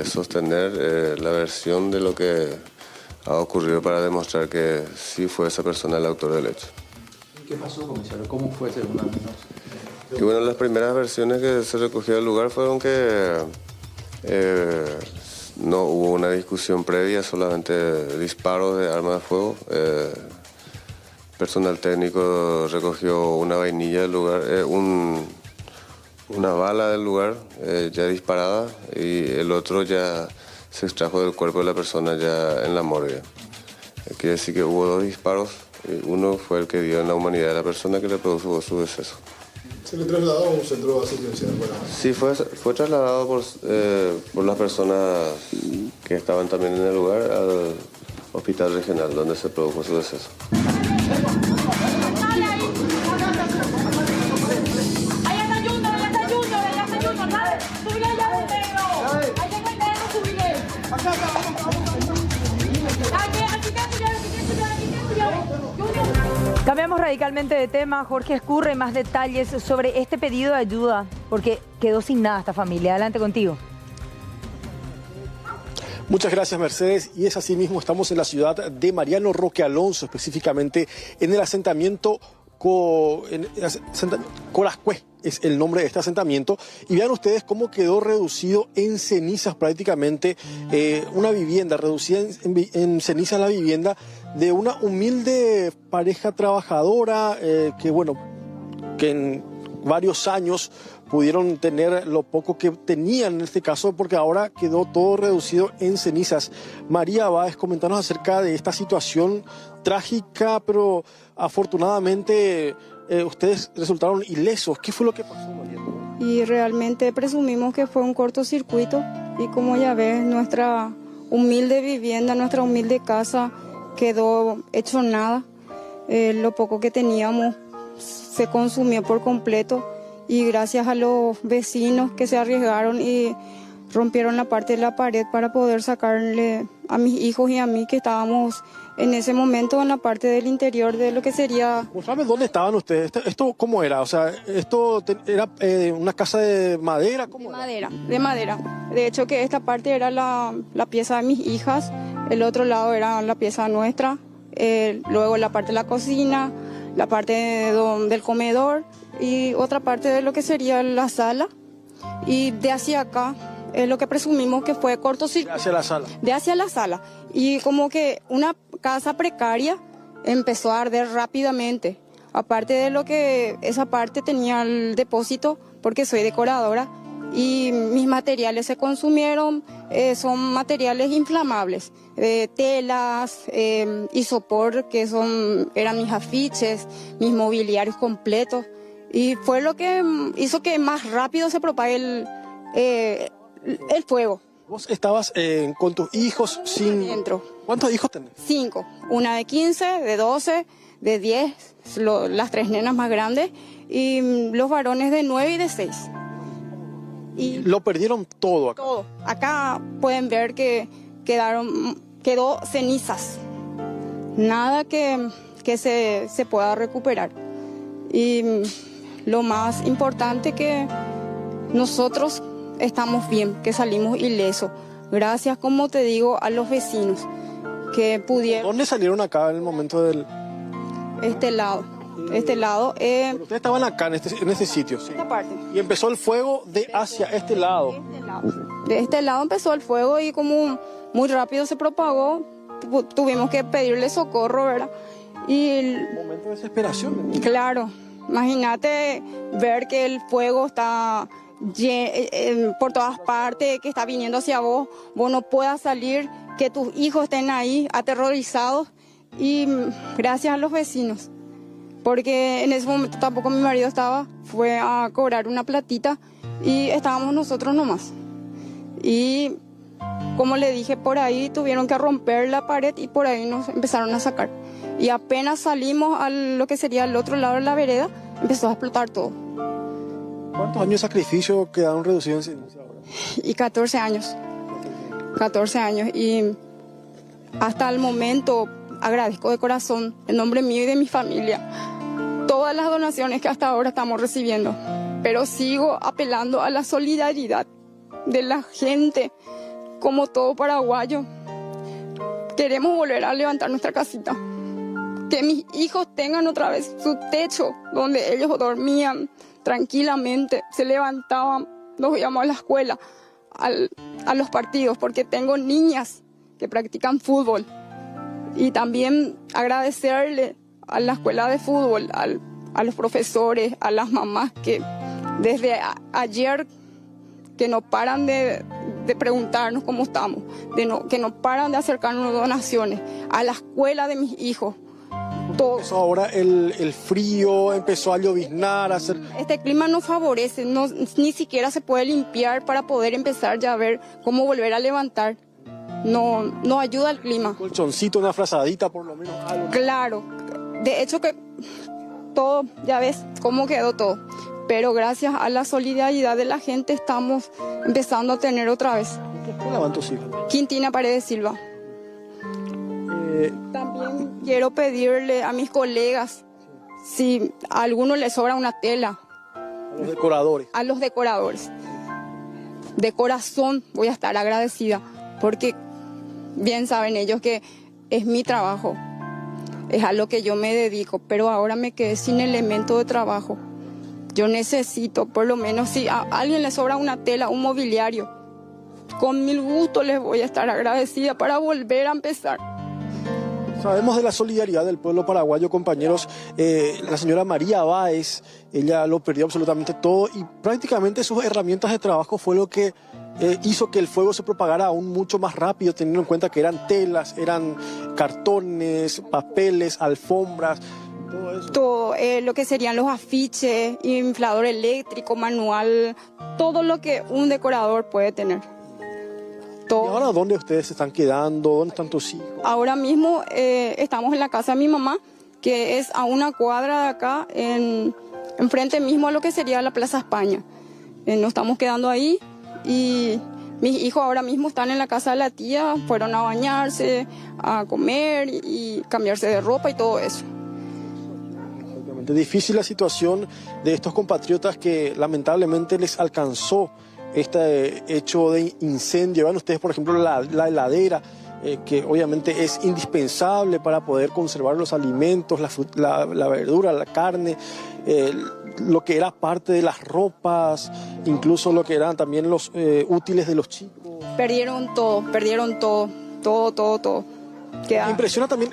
sostener la versión de lo que ha ocurrido para demostrar que sí fue esa persona el autor del hecho. ¿Qué pasó, comisario? ¿Cómo fue, según al menos? Y bueno, las primeras versiones que se recogió del lugar fueron que no hubo una discusión previa, solamente disparos de arma de fuego. Personal técnico recogió una vainilla del lugar, una bala del lugar ya disparada, y el otro ya se extrajo del cuerpo de la persona ya en la morgue. Quiere decir que hubo dos disparos. Uno fue el que dio en la humanidad de la persona que le produjo su deceso. ¿Se le trasladó a un centro asistencial? Sí, fue trasladado por las personas que estaban también en el lugar al hospital regional donde se produjo su deceso. Cambiamos radicalmente de tema. Jorge Escurre, más detalles sobre este pedido de ayuda, porque quedó sin nada esta familia. Adelante contigo. Muchas gracias, Mercedes. Y es así mismo, estamos en la ciudad de Mariano Roque Alonso, específicamente en el asentamiento Corascue, es el nombre de este asentamiento. Y vean ustedes cómo quedó reducido en cenizas prácticamente una vivienda, reducida en cenizas la vivienda de una humilde pareja trabajadora que en varios años pudieron tener lo poco que tenían en este caso, porque ahora quedó todo reducido en cenizas. María Báez, comentarnos acerca de esta situación trágica, pero afortunadamente ustedes resultaron ilesos. ¿Qué fue lo que pasó, María? Y realmente presumimos que fue un cortocircuito, y como ya ves, nuestra humilde vivienda, nuestra humilde casa quedó hecho nada. Lo poco que teníamos se consumió por completo y gracias a los vecinos que se arriesgaron y rompieron la parte de la pared para poder sacarle a mis hijos y a mí, que estábamos en ese momento en la parte del interior de lo que sería... ¿Sabes dónde estaban ustedes? ¿Esto cómo era? O sea, ¿esto era una casa de madera? ¿Cómo era? De madera. De hecho, que esta parte era la pieza de mis hijas, el otro lado era la pieza nuestra, luego la parte de la cocina, la parte del comedor y otra parte de lo que sería la sala. Y de hacia acá es lo que presumimos que fue cortocircuito. Hacia la sala. De hacia la sala. Y como que una casa precaria empezó a arder rápidamente. Aparte de lo que esa parte tenía el depósito, porque soy decoradora, y mis materiales se consumieron, son materiales inflamables, telas, isopor, que eran mis afiches, mis mobiliarios completos, y fue lo que hizo que más rápido se propague el fuego. ¿Vos estabas con tus hijos sin...? Dentro. ¿Cuántos hijos tenés? 5, una de 15, de 12, de 10, las 3 nenas más grandes, y los varones de 9 y de 6. Y lo perdieron todo acá. Todo. Acá pueden ver que quedó cenizas. Nada que se pueda recuperar. Y lo más importante que nosotros estamos bien, que salimos ilesos. Gracias, como te digo, a los vecinos que pudieron... ¿Dónde salieron acá en el momento del...? Este lado. Pero ustedes estaban acá, en este sitio, ¿sí? Esta parte. Y empezó el fuego de hacia este lado. De este lado empezó el fuego y como muy rápido se propagó, tuvimos que pedirle socorro, ¿verdad? Y momento de desesperación, ¿no? Claro, imagínate ver que el fuego está por todas partes, que está viniendo hacia vos no puedas salir, que tus hijos estén ahí aterrorizados, y gracias a los vecinos, porque en ese momento tampoco mi marido fue a cobrar una platita y estábamos nosotros nomás. Y como le dije, por ahí tuvieron que romper la pared y por ahí nos empezaron a sacar. Y apenas salimos a lo que sería el otro lado de la vereda, empezó a explotar todo. ¿Cuántos años de sacrificio quedaron reducidos en ceniza ahora? Y 14 años. 14 años. Y hasta el momento agradezco de corazón, en nombre mío y de mi familia, todas las donaciones que hasta ahora estamos recibiendo. Pero sigo apelando a la solidaridad de la gente, como todo paraguayo. Queremos volver a levantar nuestra casita. Que mis hijos tengan otra vez su techo donde ellos dormían tranquilamente, se levantaban, nos íbamos a la escuela, a los partidos, porque tengo niñas que practican fútbol. Y también agradecerle a la escuela de fútbol, a los profesores, a las mamás que desde ayer que no paran de preguntarnos cómo estamos, que no paran de acercarnos donaciones, a la escuela de mis hijos. Todo. Empezó ahora el frío, empezó a lloviznar, a hacer... Este clima no favorece, ni siquiera se puede limpiar para poder empezar ya a ver cómo volver a levantar. No ayuda el clima. Un colchoncito, una frazadita, por lo menos algo. Claro, de hecho que todo, ya ves cómo quedó todo. Pero gracias a la solidaridad de la gente estamos empezando a tener otra vez. ¿Cómo van tus hijos? Quintina Paredes Silva. También quiero pedirle a mis colegas si a alguno le sobra una tela. A los decoradores. A los decoradores. De corazón voy a estar agradecida, porque bien saben ellos que es mi trabajo, es a lo que yo me dedico, pero ahora me quedé sin elemento de trabajo. Yo necesito, por lo menos, si a alguien le sobra una tela, un mobiliario, con mil gusto les voy a estar agradecida para volver a empezar. Sabemos de la solidaridad del pueblo paraguayo, compañeros. La señora María Báez, ella lo perdió absolutamente todo y prácticamente sus herramientas de trabajo fue lo que hizo que el fuego se propagara aún mucho más rápido, teniendo en cuenta que eran telas, eran cartones, papeles, alfombras, todo eso. Todo lo que serían los afiches, inflador eléctrico, manual, todo lo que un decorador puede tener. todo. ¿Y ahora dónde ustedes se están quedando? ¿Dónde están tus hijos? Ahora mismo estamos en la casa de mi mamá, que es a una cuadra de acá, enfrente mismo a lo que sería la Plaza España. Nos estamos quedando ahí y mis hijos ahora mismo están en la casa de la tía, fueron a bañarse, a comer y cambiarse de ropa y todo eso. Difícil la situación de estos compatriotas que lamentablemente les alcanzó este hecho de incendio. Vean ustedes, por ejemplo, la heladera, que obviamente es indispensable para poder conservar los alimentos, la verdura, la carne, lo que era parte de las ropas, incluso lo que eran también los útiles de los chicos. Perdieron todo, todo. Me impresiona también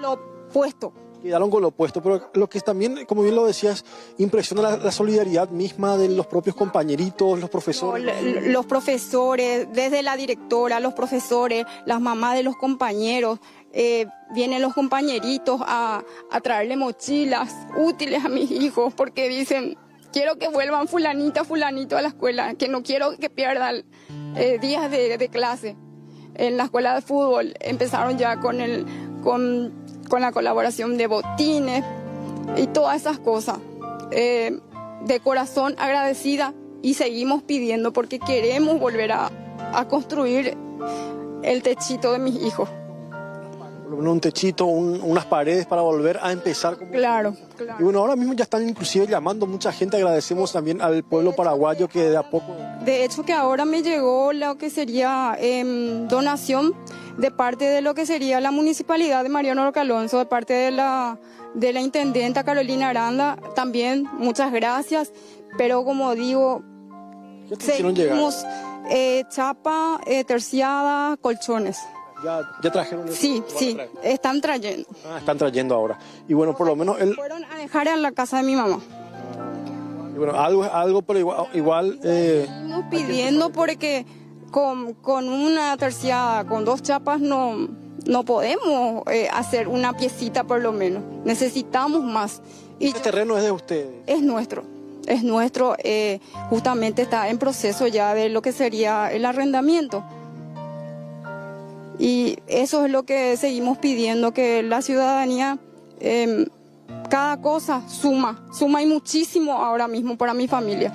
lo puesto. Quedaron con lo opuesto, pero lo que también, como bien lo decías, impresiona la solidaridad misma de los propios compañeritos, los profesores. Los profesores, desde la directora, los profesores, las mamás de los compañeros, vienen los compañeritos a traerle mochilas útiles a mis hijos porque dicen, quiero que vuelvan fulanito a la escuela, que no quiero que pierdan días de clase. En la escuela de fútbol empezaron ya con la colaboración de botines y todas esas cosas. De corazón agradecida y seguimos pidiendo porque queremos volver a construir el techito de mis hijos. Un techito, unas paredes para volver a empezar. Claro. Y bueno, ahora mismo ya están inclusive llamando mucha gente. Agradecemos también al pueblo paraguayo que de a poco... De hecho que ahora me llegó lo que sería donación de parte de lo que sería la municipalidad de Mariano Roca Alonso, de parte de la intendenta Carolina Aranda. También muchas gracias, pero como digo, seguimos chapa, terciada, colchones. ¿Ya trajeron eso? Sí, están trayendo. Están trayendo ahora. Y bueno, por lo menos fueron a dejar en la casa de mi mamá. Y bueno, algo pero igual seguimos pidiendo porque con una terciada, con 2 chapas no podemos hacer una piecita por lo menos. Necesitamos más. Y ¿este terreno es de ustedes? Es nuestro. Justamente está en proceso ya de lo que sería el arrendamiento. Y eso es lo que seguimos pidiendo, que la ciudadanía, cada cosa suma y muchísimo ahora mismo para mi familia.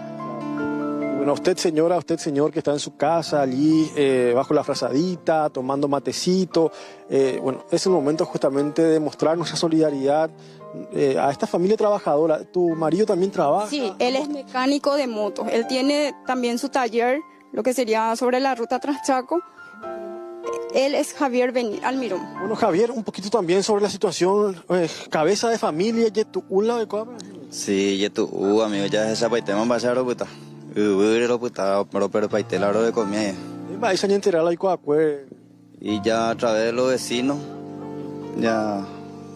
Bueno, usted señora, usted señor que está en su casa allí bajo la frazadita, tomando matecito, bueno, es el momento justamente de mostrar nuestra solidaridad a esta familia trabajadora. ¿Tu marido también trabaja? Sí, él es mecánico de motos, él tiene también su taller, lo que sería sobre la ruta Transchaco. Él es Javier Almirón. Bueno, Javier, un poquito también sobre la situación, cabeza de familia, ¿Yetu'ula de Coabra? Sí, Yetu'u, amigo, ya se paitemos pasar puta. Pero paitelaro de comida. Y ya a través de los vecinos, ya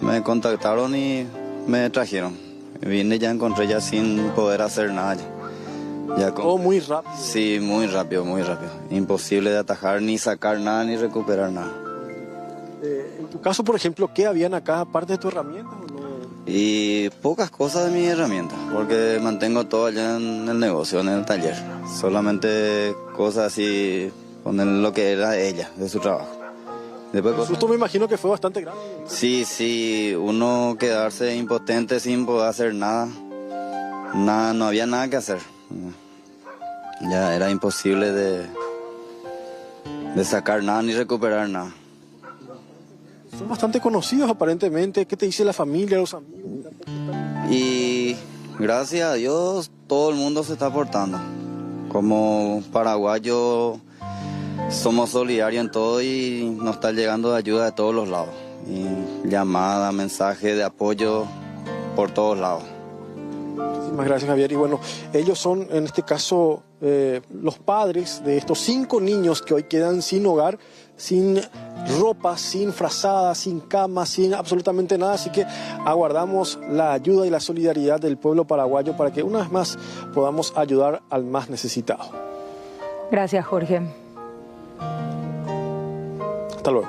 me contactaron y me trajeron. Vine ya encontré ya sin poder hacer nada ya. Todo muy rápido. Sí, muy rápido. Imposible de atajar, ni sacar nada, ni recuperar nada. En tu caso, por ejemplo, ¿qué habían acá aparte de tu herramienta? Y pocas cosas de mi herramienta, porque mantengo todo allá en el negocio, en el taller. Solamente cosas así con lo que era ella, de su trabajo. Después el susto me imagino que fue bastante grande. Sí, uno quedarse impotente sin poder hacer nada. No había nada que hacer. Ya era imposible de sacar nada ni recuperar nada. Son bastante conocidos aparentemente. ¿Qué te dice la familia, los amigos? Y gracias a Dios todo el mundo se está aportando. Como paraguayos somos solidarios en todo y nos está llegando ayuda de todos los lados. Y llamadas, mensajes de apoyo por todos lados. Muchísimas gracias, Javier. Y bueno, ellos son en este caso los padres de estos 5 niños que hoy quedan sin hogar, sin ropa, sin frazada, sin cama, sin absolutamente nada. Así que aguardamos la ayuda y la solidaridad del pueblo paraguayo para que una vez más podamos ayudar al más necesitado. Gracias, Jorge. Hasta luego.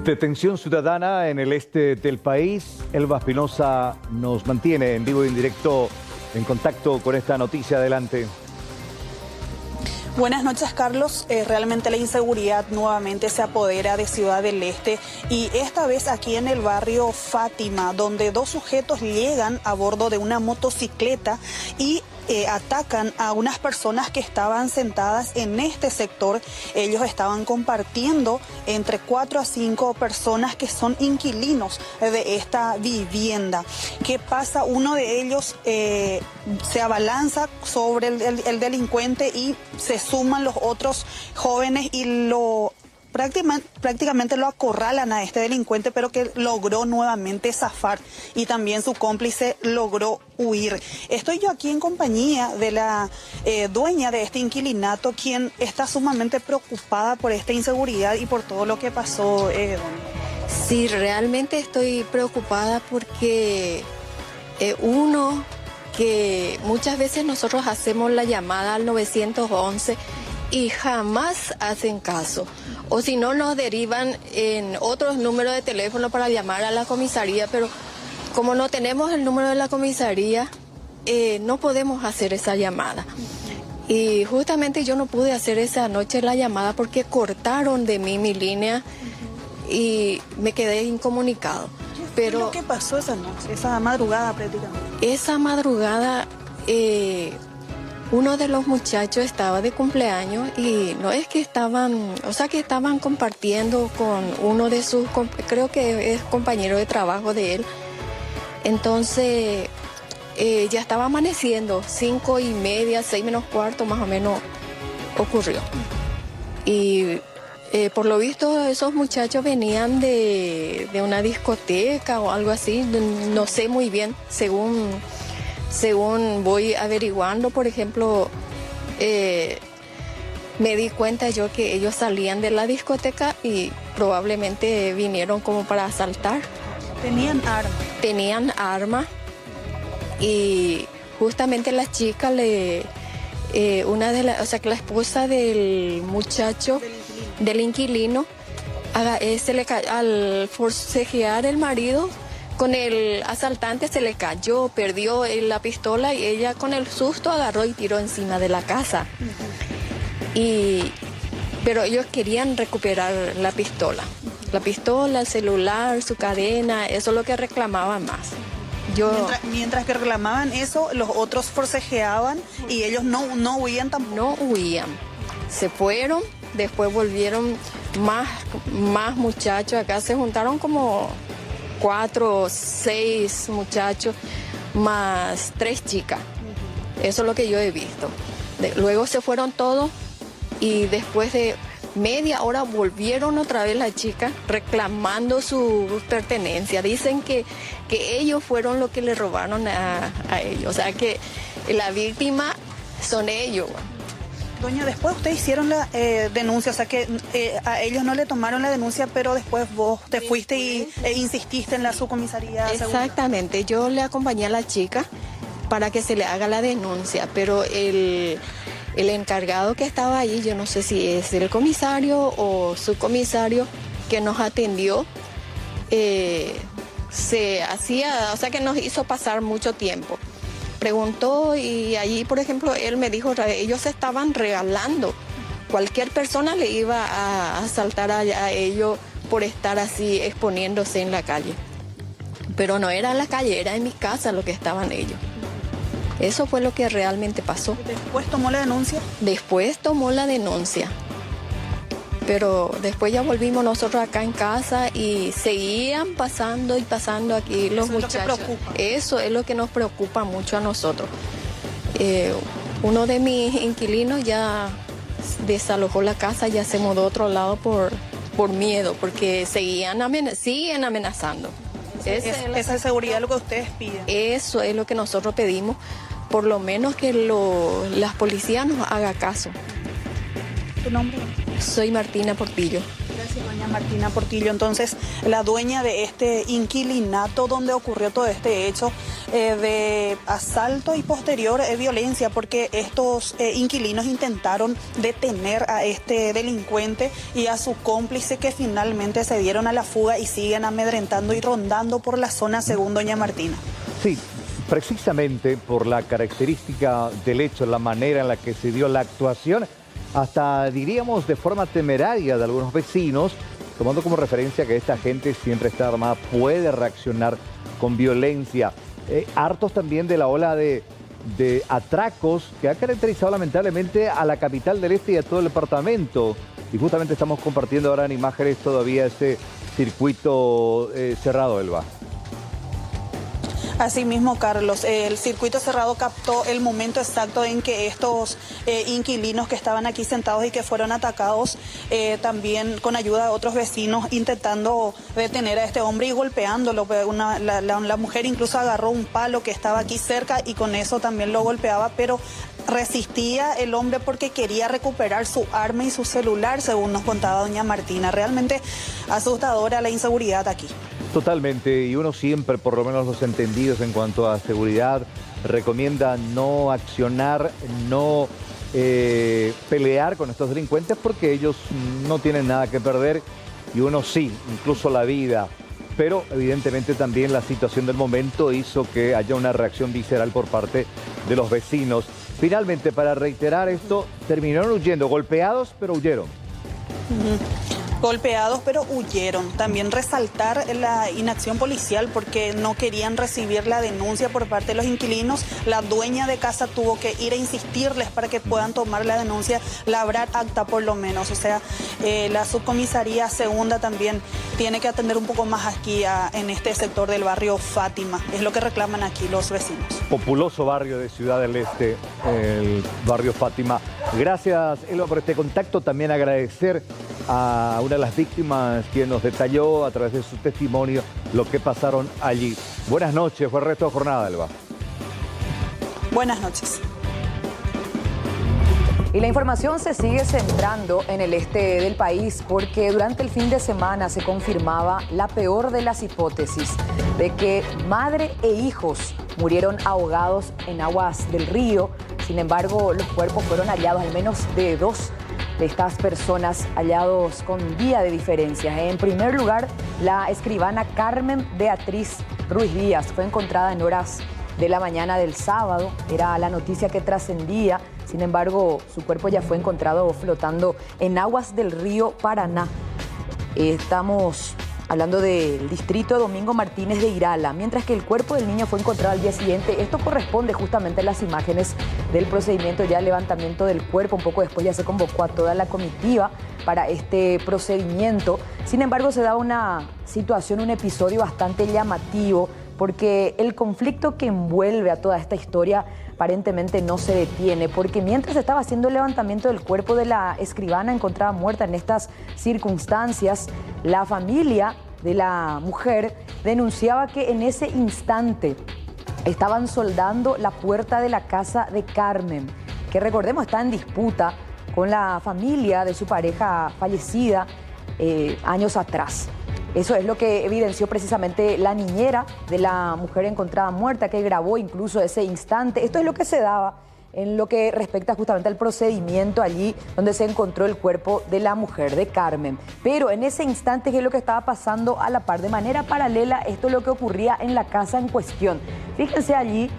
Detención ciudadana en el este del país. Elba Espinosa nos mantiene en vivo y en directo en contacto con esta noticia. Adelante. Buenas noches, Carlos. Realmente la inseguridad nuevamente se apodera de Ciudad del Este y esta vez aquí en el barrio Fátima, donde dos sujetos llegan a bordo de una motocicleta y atacan a unas personas que estaban sentadas en este sector. Ellos estaban compartiendo entre 4 a 5 personas que son inquilinos de esta vivienda. ¿Qué pasa? Uno de ellos se abalanza sobre el delincuente y se suman los otros jóvenes y prácticamente lo acorralan a este delincuente, pero que logró nuevamente zafar y también su cómplice logró huir. Estoy yo aquí en compañía de la dueña de este inquilinato, quien está sumamente preocupada por esta inseguridad y por todo lo que pasó. Sí, realmente estoy preocupada porque uno, que muchas veces nosotros hacemos la llamada al 911 y jamás hacen caso. O si no, nos derivan en otros números de teléfono para llamar a la comisaría, pero como no tenemos el número de la comisaría, no podemos hacer esa llamada. Y justamente yo no pude hacer esa noche la llamada porque cortaron de mí mi línea y me quedé incomunicado. Pero ¿qué pasó esa noche, esa madrugada prácticamente? Esa madrugada uno de los muchachos estaba de cumpleaños y no es que estaban, o sea que estaban compartiendo con uno de sus, creo que es compañero de trabajo de él. Entonces ya estaba amaneciendo, 5:30, 6 menos cuarto más o menos ocurrió. Y por lo visto esos muchachos venían de una discoteca o algo así, no sé muy bien, según voy averiguando. Por ejemplo, me di cuenta yo que ellos salían de la discoteca y probablemente vinieron como para asaltar. ¿Tenían armas? Tenían armas y justamente la chica una de las, o sea que la esposa del muchacho, del inquilino, al forcejear el marido con el asaltante se le cayó, perdió la pistola y ella con el susto agarró y tiró encima de la casa. Pero ellos querían recuperar la pistola, el celular, su cadena, eso es lo que reclamaban más. Mientras que reclamaban eso, los otros forcejeaban y ellos no huían tampoco. No huían, se fueron, después volvieron más muchachos, acá se juntaron como 4 o 6 muchachos más 3 chicas. Eso es lo que yo he visto. Luego se fueron todos y después de media hora volvieron otra vez las chicas reclamando su pertenencia. Dicen que ellos fueron los que le robaron a ellos. O sea que la víctima son ellos. Doña, después ustedes hicieron la denuncia, o sea que a ellos no le tomaron la denuncia, pero después vos te fuiste e insististe en la subcomisaría. Exactamente, yo le acompañé a la chica para que se le haga la denuncia, pero el encargado que estaba ahí, yo no sé si es el comisario o subcomisario que nos atendió, o sea que nos hizo pasar mucho tiempo. Preguntó y allí, por ejemplo, él me dijo, ellos se estaban regalando. Cualquier persona le iba a asaltar a ellos por estar así exponiéndose en la calle. Pero no era en la calle, era en mi casa lo que estaban ellos. Eso fue lo que realmente pasó. ¿Después tomó la denuncia? Después tomó la denuncia. Pero después ya volvimos nosotros acá en casa y seguían pasando aquí los muchachos. Eso es lo que nos preocupa mucho a nosotros. Uno de mis inquilinos ya desalojó la casa, ya se mudó a otro lado por miedo, porque siguen amenazando. Esa seguridad es lo que ustedes piden. Eso es lo que nosotros pedimos, por lo menos que las policías nos hagan caso. ¿Tu nombre? Soy Martina Portillo. Gracias, doña Martina Portillo. Entonces, la dueña de este inquilinato donde ocurrió todo este hecho de asalto y posterior violencia, porque estos inquilinos intentaron detener a este delincuente y a su cómplice, que finalmente se dieron a la fuga y siguen amedrentando y rondando por la zona, según doña Martina. Sí, precisamente por la característica del hecho, la manera en la que se dio la actuación, hasta diríamos de forma temeraria de algunos vecinos, tomando como referencia que esta gente siempre está armada, puede reaccionar con violencia. Hartos también de la ola de atracos que ha caracterizado lamentablemente a la capital del este y a todo el departamento. Y justamente estamos compartiendo ahora en imágenes todavía este circuito cerrado, Elba. Asimismo, Carlos, el circuito cerrado captó el momento exacto en que estos inquilinos que estaban aquí sentados y que fueron atacados, también con ayuda de otros vecinos, intentando detener a este hombre y golpeándolo. La mujer incluso agarró un palo que estaba aquí cerca y con eso también lo golpeaba, pero resistía el hombre porque quería recuperar su arma y su celular, según nos contaba doña Martina. Realmente asustadora la inseguridad aquí. Totalmente, y uno siempre, por lo menos los entendidos en cuanto a seguridad, recomienda no accionar, no pelear con estos delincuentes porque ellos no tienen nada que perder y uno sí, incluso la vida. Pero evidentemente también la situación del momento hizo que haya una reacción visceral por parte de los vecinos. Finalmente, para reiterar esto, terminaron huyendo, golpeados, pero huyeron. Golpeados pero huyeron. También resaltar la inacción policial porque no querían recibir la denuncia por parte de los inquilinos. La dueña de casa tuvo que ir a insistirles para que puedan tomar la denuncia, labrar acta por lo menos. O sea, la subcomisaría segunda también tiene que atender un poco más aquí en este sector del barrio Fátima. Es lo que reclaman aquí los vecinos. Populoso barrio de Ciudad del Este, el barrio Fátima. Gracias, Elba, por este contacto. También agradecer a una de las víctimas quien nos detalló a través de su testimonio lo que pasaron allí. Buenas noches, fue el resto de jornada, Elba. Buenas noches. Y la información se sigue centrando en el este del país porque durante el fin de semana se confirmaba la peor de las hipótesis de que madre e hijos murieron ahogados en aguas del río. Sin embargo, los cuerpos fueron hallados, al menos de dos de estas personas, hallados con día de diferencia. En primer lugar, la escribana Carmen Beatriz Ruiz Díaz fue encontrada en horas de la mañana del sábado. Era la noticia que trascendía. Sin embargo, su cuerpo ya fue encontrado flotando en aguas del río Paraná. Estamos hablando del distrito Domingo Martínez de Irala, mientras que el cuerpo del niño fue encontrado al día siguiente. Esto corresponde justamente a las imágenes del procedimiento ya el levantamiento del cuerpo. Un poco después ya se convocó a toda la comitiva para este procedimiento. Sin embargo, se da una situación, un episodio bastante llamativo, porque el conflicto que envuelve a toda esta historia aparentemente no se detiene, porque mientras se estaba haciendo el levantamiento del cuerpo de la escribana encontrada muerta en estas circunstancias, la familia de la mujer denunciaba que en ese instante estaban soldando la puerta de la casa de Carmen, que recordemos está en disputa con la familia de su pareja fallecida años atrás. Eso es lo que evidenció precisamente la niñera de la mujer encontrada muerta, que grabó incluso ese instante. Esto es lo que se daba en lo que respecta justamente al procedimiento allí donde se encontró el cuerpo de la mujer, de Carmen. Pero en ese instante, ¿qué es lo que estaba pasando a la par? De manera paralela, esto es lo que ocurría en la casa en cuestión. Fíjense allí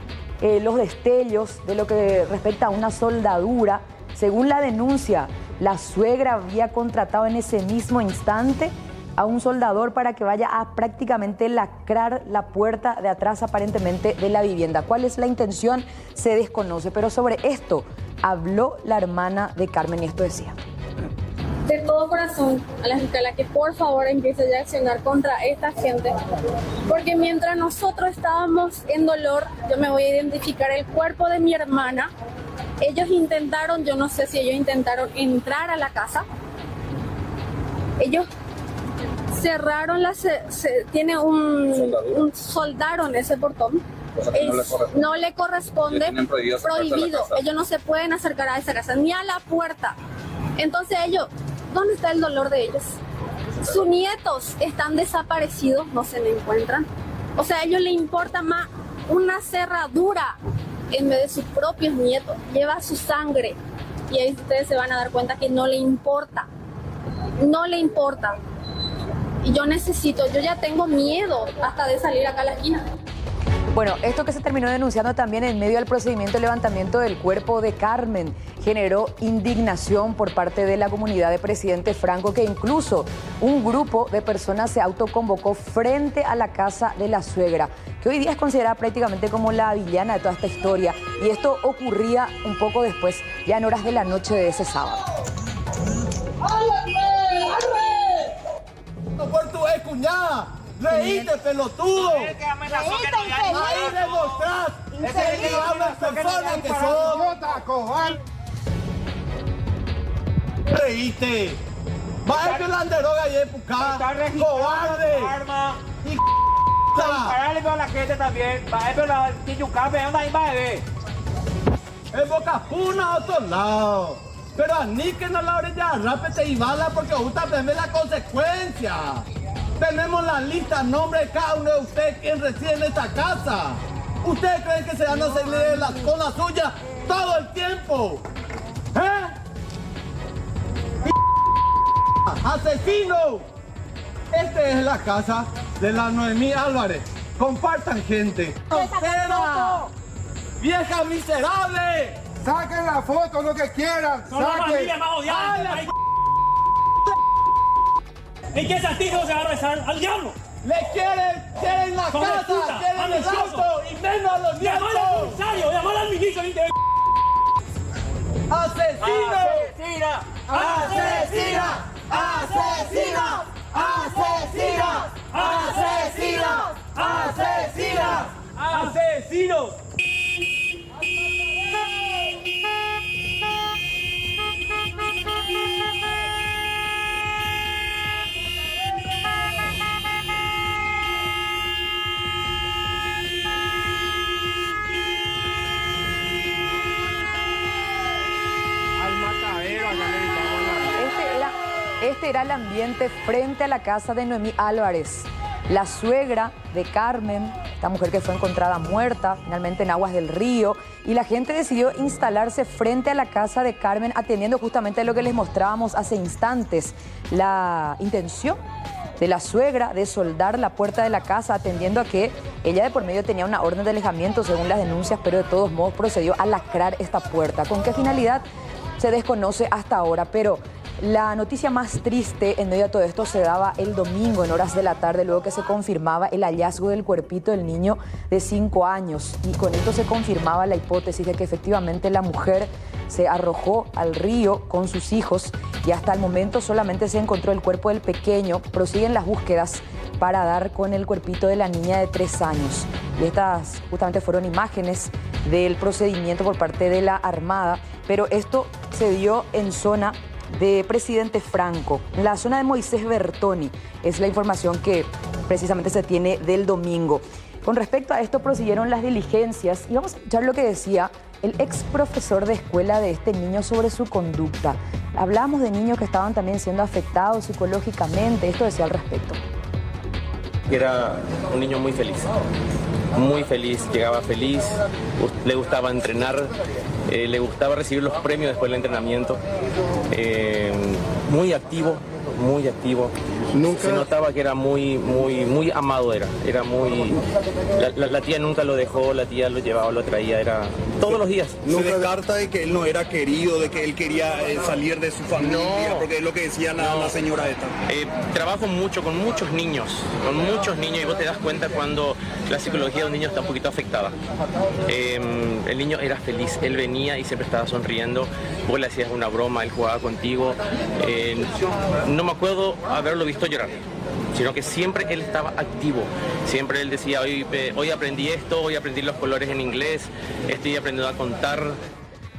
los destellos de lo que respecta a una soldadura. Según la denuncia, la suegra había contratado en ese mismo instante a un soldador para que vaya a prácticamente lacrar la puerta de atrás aparentemente de la vivienda. ¿Cuál es la intención? Se desconoce, pero sobre esto habló la hermana de Carmen y esto decía. De todo corazón a la fiscala que por favor empiece ya a accionar contra esta gente, porque mientras nosotros estábamos en dolor, yo me voy a identificar el cuerpo de mi hermana. Ellos intentaron, yo no sé si ellos intentaron entrar a la casa. Ellos cerraron tiene soldaron ese portón. No le corresponde, prohibido. Ellos no se pueden acercar a esa casa, ni a la puerta. Entonces ellos, ¿dónde está el dolor de ellos? Sus nietos están desaparecidos, no se le encuentran. O sea, a ellos les importa más una cerradura en vez de sus propios nietos. Lleva su sangre. Y ahí ustedes se van a dar cuenta que no le importa. No le importa. Y yo ya tengo miedo hasta de salir acá a la esquina. Bueno, esto que se terminó denunciando también en medio del procedimiento de levantamiento del cuerpo de Carmen generó indignación por parte de la comunidad de Presidente Franco, que incluso un grupo de personas se autoconvocó frente a la casa de la suegra, que hoy día es considerada prácticamente como la villana de toda esta historia. Y esto ocurría un poco después, ya en horas de la noche de ese sábado. Por tu ex cuñada. Reíste, pelotudo. Reíste, infeliz. Ahí demostrás que no hablas personas que son. Cobarde. Reíste. Va a violar droga y época. Cobarde. Y dispararle a la gente también. Va a violar Tiyucape. ¿Dónde hay más de? En Boca Puna a otro lado. Pero a ni que no la orilla, rápete y bala porque gusta tener la consecuencia. Tenemos la lista, nombre de cada uno de ustedes quien reside en esta casa. ¿Ustedes creen que se van a salir con la suya todo el tiempo? ¡Asesino! Esta es la casa de la Noemí Álvarez. Compartan, gente. ¡Grosero! ¡Vieja miserable! ¡Saquen la foto, lo que quieran! ¡Son la familia más odiada! ¿En qué sentido se va a rezar al diablo? ¡Le quieren la casa! ¡Quieren el auto! ¡Y menos a los nietos! ¡Llamar al comisario! ¡Llamar al ministro del Interior! ¡Asesino! ¡Asesina! ¡Asesina! ¡Asesina! ¡Asesina! ¡Asesina! ¡Asesina! ¡Asesinos! Este era el ambiente frente a la casa de Noemí Álvarez, la suegra de Carmen, esta mujer que fue encontrada muerta finalmente en aguas del río, y la gente decidió instalarse frente a la casa de Carmen atendiendo justamente lo que les mostrábamos hace instantes, la intención de la suegra de soldar la puerta de la casa, atendiendo a que ella de por medio tenía una orden de alejamiento según las denuncias, pero de todos modos procedió a lacrar esta puerta. ¿Con qué finalidad? Se desconoce hasta ahora, pero la noticia más triste en medio de todo esto se daba el domingo en horas de la tarde, luego que se confirmaba el hallazgo del cuerpito del niño de 5 años. Y con esto se confirmaba la hipótesis de que efectivamente la mujer se arrojó al río con sus hijos y hasta el momento solamente se encontró el cuerpo del pequeño. Prosiguen las búsquedas para dar con el cuerpito de la niña de 3 años. Y estas justamente fueron imágenes del procedimiento por parte de la Armada, pero esto se dio en zona de Presidente Franco, en la zona de Moisés Bertoni. Es la información que precisamente se tiene del domingo. Con respecto a esto prosiguieron las diligencias y vamos a escuchar lo que decía el ex profesor de escuela de este niño sobre su conducta. Hablamos de niños que estaban también siendo afectados psicológicamente. Esto decía al respecto. Era un niño muy feliz, llegaba feliz, le gustaba entrenar, le gustaba recibir los premios después del entrenamiento, muy activo. Nunca... Se notaba que era muy amado, era muy... La tía nunca lo dejó, la tía lo llevaba, lo traía, era todos los días. ¿Se descarta de que él no era querido, de que él quería salir de su familia? No. Porque es lo que decía la señora esta. Trabajo mucho con muchos niños, y vos te das cuenta cuando la psicología de un niño está un poquito afectada. El niño era feliz, él venía y siempre estaba sonriendo, vos le hacías una broma, él jugaba contigo. No me acuerdo haberlo visto llorar, sino que siempre él estaba activo. Siempre él decía, hoy aprendí esto, hoy aprendí los colores en inglés, estoy aprendiendo a contar.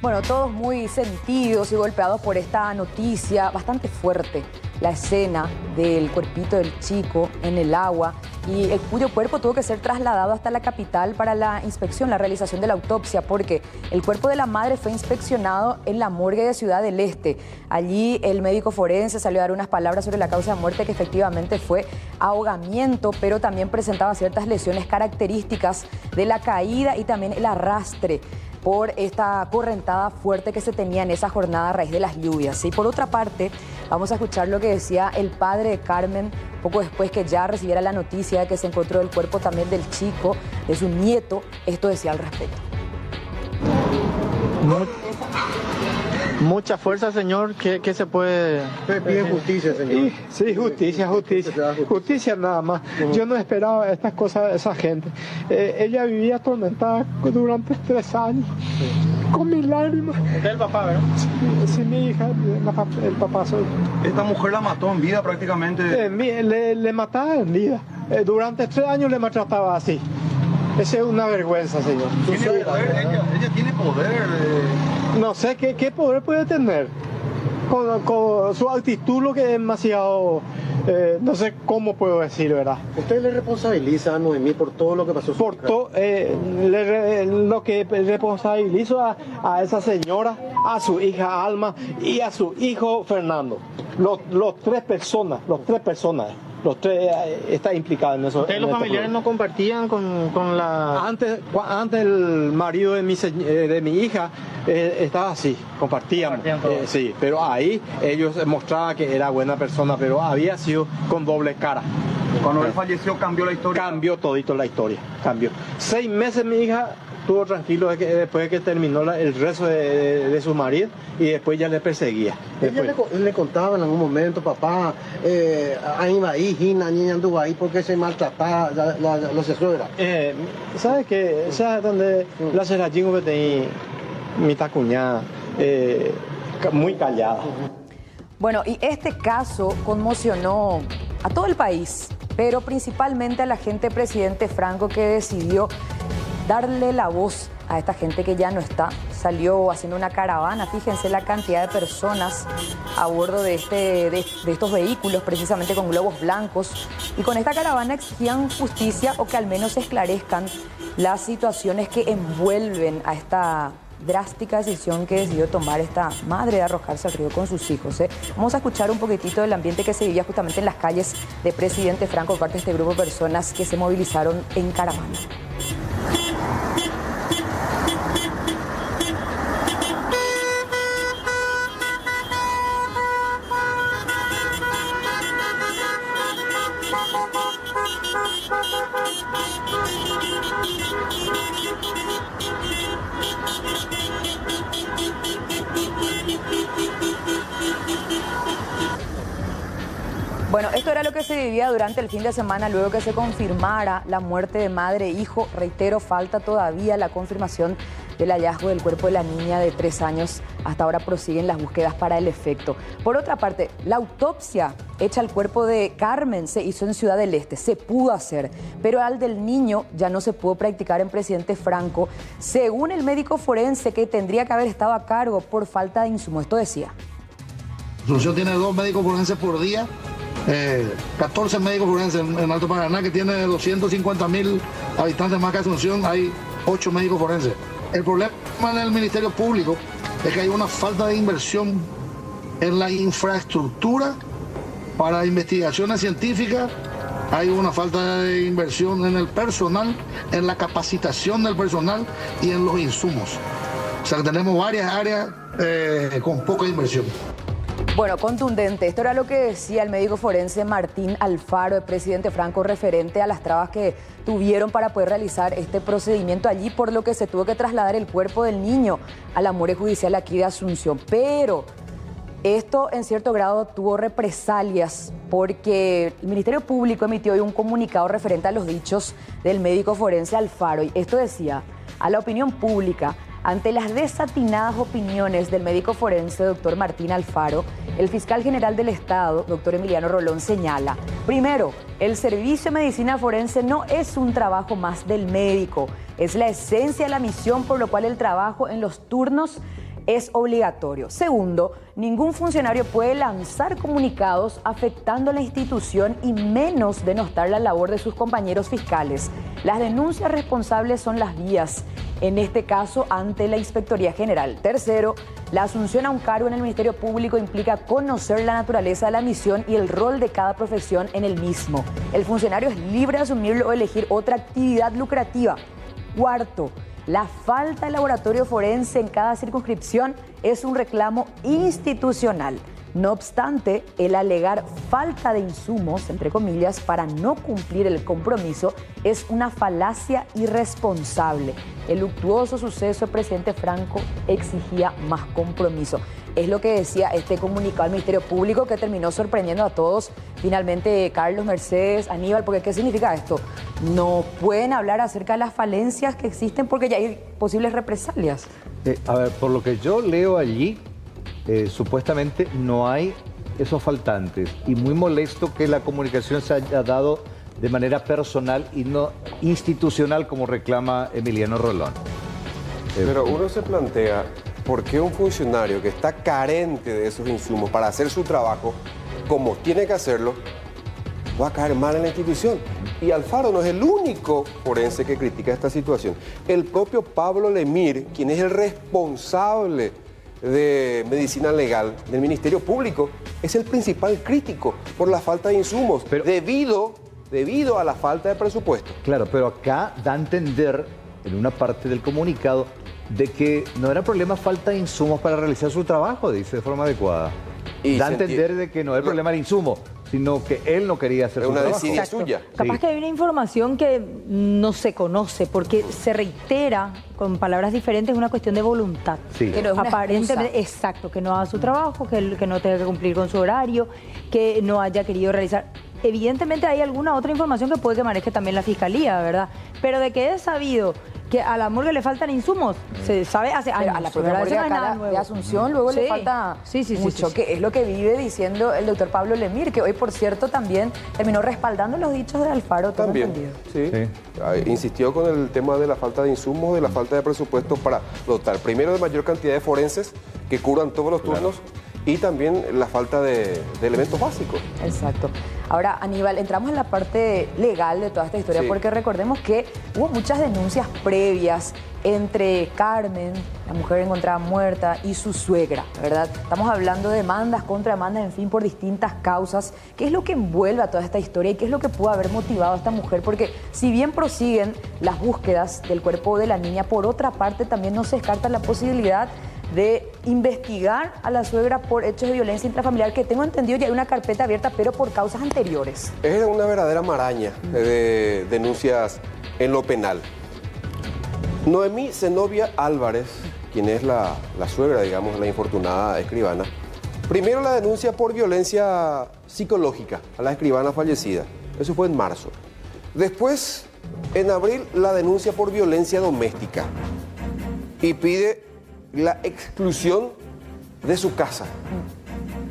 Bueno, todos muy sentidos y golpeados por esta noticia bastante fuerte. La escena del cuerpito del chico en el agua y cuyo cuerpo tuvo que ser trasladado hasta la capital para la inspección, la realización de la autopsia, porque el cuerpo de la madre fue inspeccionado en la morgue de Ciudad del Este. Allí el médico forense salió a dar unas palabras sobre la causa de muerte, que efectivamente fue ahogamiento, pero también presentaba ciertas lesiones características de la caída y también el arrastre por esta correntada fuerte que se tenía en esa jornada a raíz de las lluvias. Y por otra parte, vamos a escuchar lo que decía el padre de Carmen poco después que ya recibiera la noticia de que se encontró el cuerpo también del chico, de su nieto. Esto decía al respecto. Mucha fuerza, señor, que se puede... Pide justicia, señor. Sí, justicia nada más. Yo no esperaba estas cosas de esa gente. Ella vivía atormentada durante 3 años, con mis lágrimas. ¿Usted es el papá, verdad? Sí, mi hija, el papá soy. ¿Esta mujer la mató en vida prácticamente? Le mataba en vida. Durante 3 años le maltrataba así. Esa es una vergüenza, señor. ¿Tiene poder? Ella tiene poder. No sé qué poder puede tener. Con su actitud, lo que es demasiado... no sé cómo puedo decir, ¿verdad? ¿Usted le responsabiliza a Noemí por todo lo que pasó? Por todo lo que responsabilizo a esa señora, a su hija Alma y a su hijo Fernando. Los tres personas. Los tres están implicados en eso. ¿Ustedes los familiares no compartían con la...? Antes el marido de mi hija estaba así, compartíamos. Sí, pero ahí ellos mostraban que era buena persona, pero había sido con doble cara. Cuando él falleció, ¿cambió la historia? Cambió todito la historia, cambió. 6 meses mi hija estuvo tranquilo después de que terminó el rezo de su marido y después ya le perseguía. Ella le contaba en algún momento, papá, ahí va ahí, Gina, niña anduvo ahí porque se maltrataba la suegra. ¿Sabes qué? ¿Sabes dónde la serrachingo que tenía mi tacuñada? Muy callada. Bueno, y este caso conmocionó a todo el país, pero principalmente a la gente presidente Franco, que decidió darle la voz a esta gente que ya no está. Salió haciendo una caravana, fíjense la cantidad de personas a bordo de estos vehículos, precisamente con globos blancos, y con esta caravana exigían justicia o que al menos se esclarezcan las situaciones que envuelven a esta drástica decisión que decidió tomar esta madre de arrojarse al río con sus hijos. Vamos a escuchar un poquitito del ambiente que se vivía justamente en las calles de Presidente Franco por parte de este grupo de personas que se movilizaron en caravana. Bueno, esto era lo que se vivía durante el fin de semana luego que se confirmara la muerte de madre e hijo. Reitero, falta todavía la confirmación del hallazgo del cuerpo de la niña de 3 años. Hasta ahora prosiguen las búsquedas para el efecto. Por otra parte, la autopsia hecha al cuerpo de Carmen se hizo en Ciudad del Este. Se pudo hacer, pero al del niño ya no se pudo practicar en Presidente Franco, según el médico forense que tendría que haber estado a cargo por falta de insumos. Esto decía. Asunción tiene 2 médicos forenses por día. 14 médicos forenses en Alto Paraná, que tiene 250.000 habitantes más que Asunción, hay 8 médicos forenses. El problema en el Ministerio Público es que hay una falta de inversión en la infraestructura para investigaciones científicas, hay una falta de inversión en el personal, en la capacitación del personal y en los insumos. O sea que tenemos varias áreas con poca inversión. Bueno, contundente. Esto era lo que decía el médico forense Martín Alfaro, de Presidente Franco, referente a las trabas que tuvieron para poder realizar este procedimiento allí, por lo que se tuvo que trasladar el cuerpo del niño a la morgue judicial aquí de Asunción. Pero esto en cierto grado tuvo represalias porque el Ministerio Público emitió hoy un comunicado referente a los dichos del médico forense Alfaro. Y esto decía: a la opinión pública, ante las desatinadas opiniones del médico forense doctor Martín Alfaro, el fiscal general del Estado, doctor Emiliano Rolón, señala: primero, el servicio de medicina forense no es un trabajo más del médico, es la esencia de la misión, por lo cual el trabajo en los turnos es obligatorio. Segundo, ningún funcionario puede lanzar comunicados afectando a la institución y menos denostar la labor de sus compañeros fiscales. Las denuncias responsables son las vías, en este caso ante la Inspectoría General. Tercero, la asunción a un cargo en el Ministerio Público implica conocer la naturaleza de la misión y el rol de cada profesión en el mismo. El funcionario es libre de asumirlo o elegir otra actividad lucrativa. Cuarto, La falta de laboratorio forense en cada circunscripción es un reclamo institucional. No obstante, el alegar falta de insumos, entre comillas, para no cumplir el compromiso es una falacia irresponsable. El luctuoso suceso del presidente Franco exigía más compromiso. Es lo que decía este comunicado al Ministerio Público que terminó sorprendiendo a todos. Finalmente, Carlos, Mercedes, Aníbal, porque ¿qué significa esto? No pueden hablar acerca de las falencias que existen porque ya hay posibles represalias. A ver, por lo que yo leo allí, supuestamente no hay esos faltantes y muy molesto que la comunicación se haya dado de manera personal y no institucional como reclama Emiliano Rolón. Pero uno se plantea, ¿por qué un funcionario que está carente de esos insumos para hacer su trabajo, como tiene que hacerlo, va a caer mal en la institución? Y Alfaro no es el único forense que critica esta situación. El propio Pablo Lemir, quien es el responsable de medicina legal del Ministerio Público, es el principal crítico por la falta de insumos, debido a la falta de presupuesto. Claro, pero acá da a entender, en una parte del comunicado, de que no era problema falta de insumos para realizar su trabajo, dice de forma adecuada. Da a entender de que no es problema el insumo, sino que él no quería hacer su trabajo. Es una desidia suya. Capaz que hay una información que no se conoce, porque se reitera con palabras diferentes una cuestión de voluntad. Sí. Que no es aparentemente, exacto, que no haga su trabajo, que no tenga que cumplir con su horario, que no haya querido realizar. Evidentemente hay alguna otra información que puede que maneje también la Fiscalía, ¿verdad? Pero de que es sabido que a la morgue le faltan insumos, se sabe hace años. A la propia morgue acá de Asunción luego le falta mucho, que es lo que vive diciendo el doctor Pablo Lemir, que hoy, por cierto, también terminó respaldando los dichos de Alfaro. También, sí. Insistió con el tema de la falta de insumos, de la falta de presupuesto para dotar, primero, de mayor cantidad de forenses que cubran todos los turnos, y también la falta de elementos básicos. Exacto. Ahora, Aníbal, entramos en la parte legal de toda esta historia, porque recordemos que hubo muchas denuncias previas entre Carmen, la mujer encontrada muerta, y su suegra, ¿verdad? Estamos hablando de demandas, contrademandas, en fin, por distintas causas. ¿Qué es lo que envuelve a toda esta historia y qué es lo que pudo haber motivado a esta mujer? Porque si bien prosiguen las búsquedas del cuerpo de la niña, por otra parte también no se descarta la posibilidad de investigar a la suegra por hechos de violencia intrafamiliar, que tengo entendido ya hay una carpeta abierta, pero por causas anteriores. Es una verdadera maraña de denuncias en lo penal. Noemí Zenobia Álvarez, quien es la suegra, digamos, la infortunada escribana, primero la denuncia por violencia psicológica a la escribana fallecida. Eso fue en marzo. Después, en abril, la denuncia por violencia doméstica y pide la exclusión de su casa.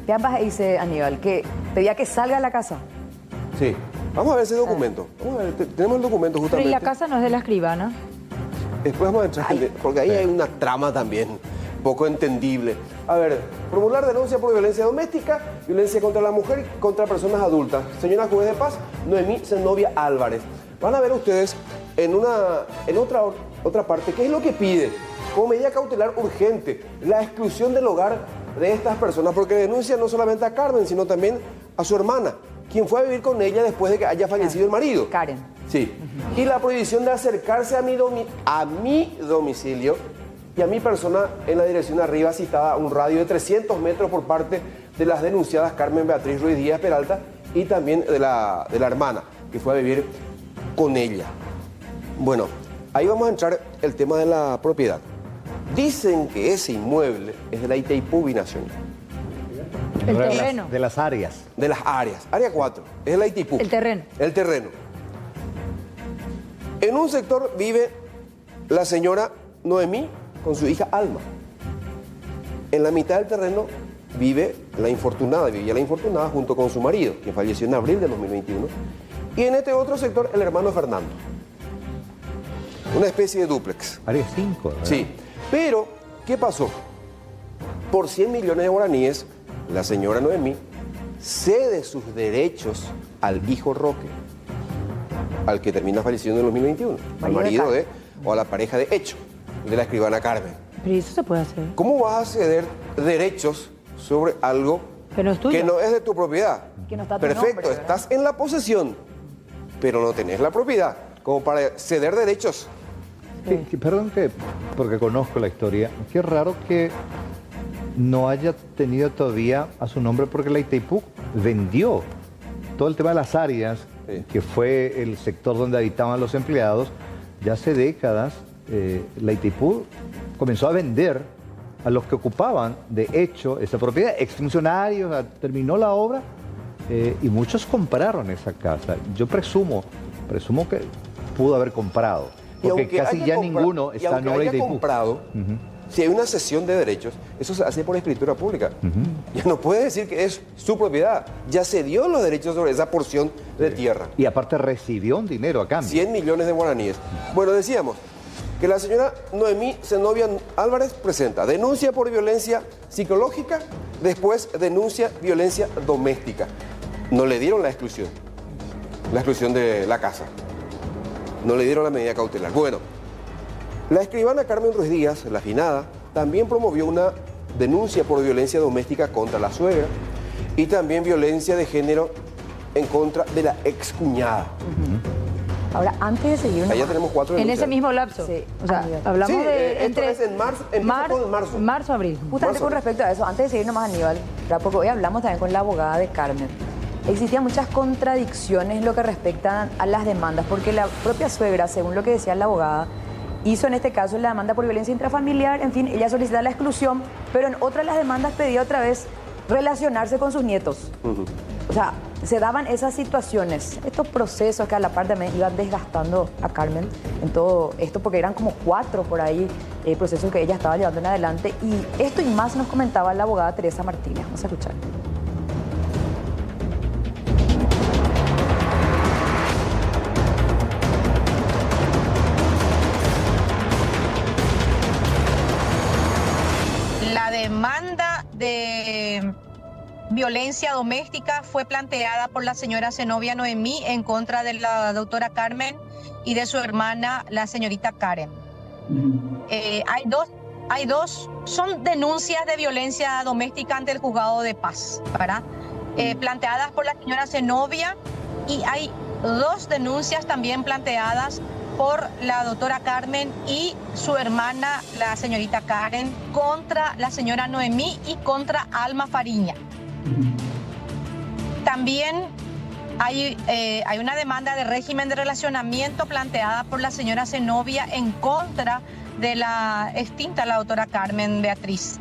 ¿Qué ambas dice Aníbal? ¿Que pedía que salga de la casa? Sí. Vamos a ver ese documento. Vamos a ver, tenemos el documento justamente. Pero ¿y la casa no es de la escribana? Después vamos a entrar, porque ahí hay una trama también poco entendible. A ver, formular denuncia por violencia doméstica, violencia contra la mujer y contra personas adultas. Señora juez de paz, Noemí Zenobia Álvarez. Van a ver ustedes en otra parte qué es lo que pide. Como medida cautelar urgente, la exclusión del hogar de estas personas, porque denuncia no solamente a Carmen, sino también a su hermana, quien fue a vivir con ella después de que haya fallecido el marido. Karen. Sí. Y la prohibición de acercarse a mi domicilio y a mi persona en la dirección arriba citada, a un radio de 300 metros por parte de las denunciadas Carmen Beatriz Ruiz Díaz Peralta y también de la hermana, que fue a vivir con ella. Bueno, ahí vamos a entrar el tema de la propiedad. Dicen que ese inmueble es de la Itaipú Binacional. El terreno. De las áreas. De las áreas. Área 4. Es de la Itaipú. El terreno. El terreno. En un sector vive la señora Noemí con su hija Alma. En la mitad del terreno vivía la infortunada junto con su marido, que falleció en abril de 2021. Y en este otro sector, el hermano Fernando. Una especie de dúplex. Área 5, ¿verdad? Sí. Pero, ¿qué pasó? Por 100 millones de guaraníes, la señora Noemí cede sus derechos al hijo Roque, al que termina falleciendo en 2021, al marido o a la pareja de hecho de la escribana Carmen. Pero eso se puede hacer. ¿Cómo vas a ceder derechos sobre algo que no es tuyo? Que no es de tu propiedad? Que no está tu Perfecto, nombre, estás en la posesión, pero no tenés la propiedad como para ceder derechos. Perdón que, porque conozco la historia, qué raro que no haya tenido todavía a su nombre, porque la Itaipú vendió todo el tema de las áreas, que fue el sector donde habitaban los empleados. Ya hace décadas la Itaipú comenzó a vender a los que ocupaban, de hecho, esa propiedad, exfuncionarios, terminó la obra y muchos compraron esa casa. Yo presumo que pudo haber comprado, porque casi ya ninguno está en obra de Itaipú. Comprado, si hay una cesión de derechos, eso se hace por escritura pública. Ya no puede decir que es su propiedad. Ya se dio los derechos sobre esa porción de tierra. Y aparte recibió un dinero a cambio. 100 millones de guaraníes. Bueno, decíamos que la señora Noemí Zenobia Álvarez presenta denuncia por violencia psicológica, después denuncia violencia doméstica. No le dieron la exclusión de la casa. No le dieron la medida cautelar. Bueno, la escribana Carmen Ruiz Díaz, la finada, también promovió una denuncia por violencia doméstica contra la suegra y también violencia de género en contra de la excuñada. Ahora, antes de seguir... Allá tenemos 4 denuncias. En ese mismo lapso. Sí. O sea, hablamos de... Esto es en marzo. Abril. Justamente con respecto a eso, antes de seguir nomás, Aníbal, porque hoy hablamos también con la abogada de Carmen. Existían muchas contradicciones en lo que respecta a las demandas, porque la propia suegra, según lo que decía la abogada, hizo en este caso la demanda por violencia intrafamiliar, en fin, ella solicitaba la exclusión, pero en otra de las demandas pedía otra vez relacionarse con sus nietos. O sea, se daban esas situaciones, estos procesos que a la par también iban desgastando a Carmen en todo esto, porque eran como 4 por ahí procesos que ella estaba llevando en adelante, y esto y más nos comentaba la abogada Teresa Martínez. Vamos a escuchar. La demanda de violencia doméstica fue planteada por la señora Zenobia Noemí en contra de la doctora Carmen y de su hermana, la señorita Karen. Hay dos, son denuncias de violencia doméstica ante el juzgado de paz, ¿verdad? Planteadas por la señora Zenobia, y hay 2 denuncias también planteadas por la doctora Carmen y su hermana, la señorita Karen, contra la señora Noemí y contra Alma Fariña. También hay una demanda de régimen de relacionamiento planteada por la señora Zenobia en contra de la extinta, la doctora Carmen Beatriz.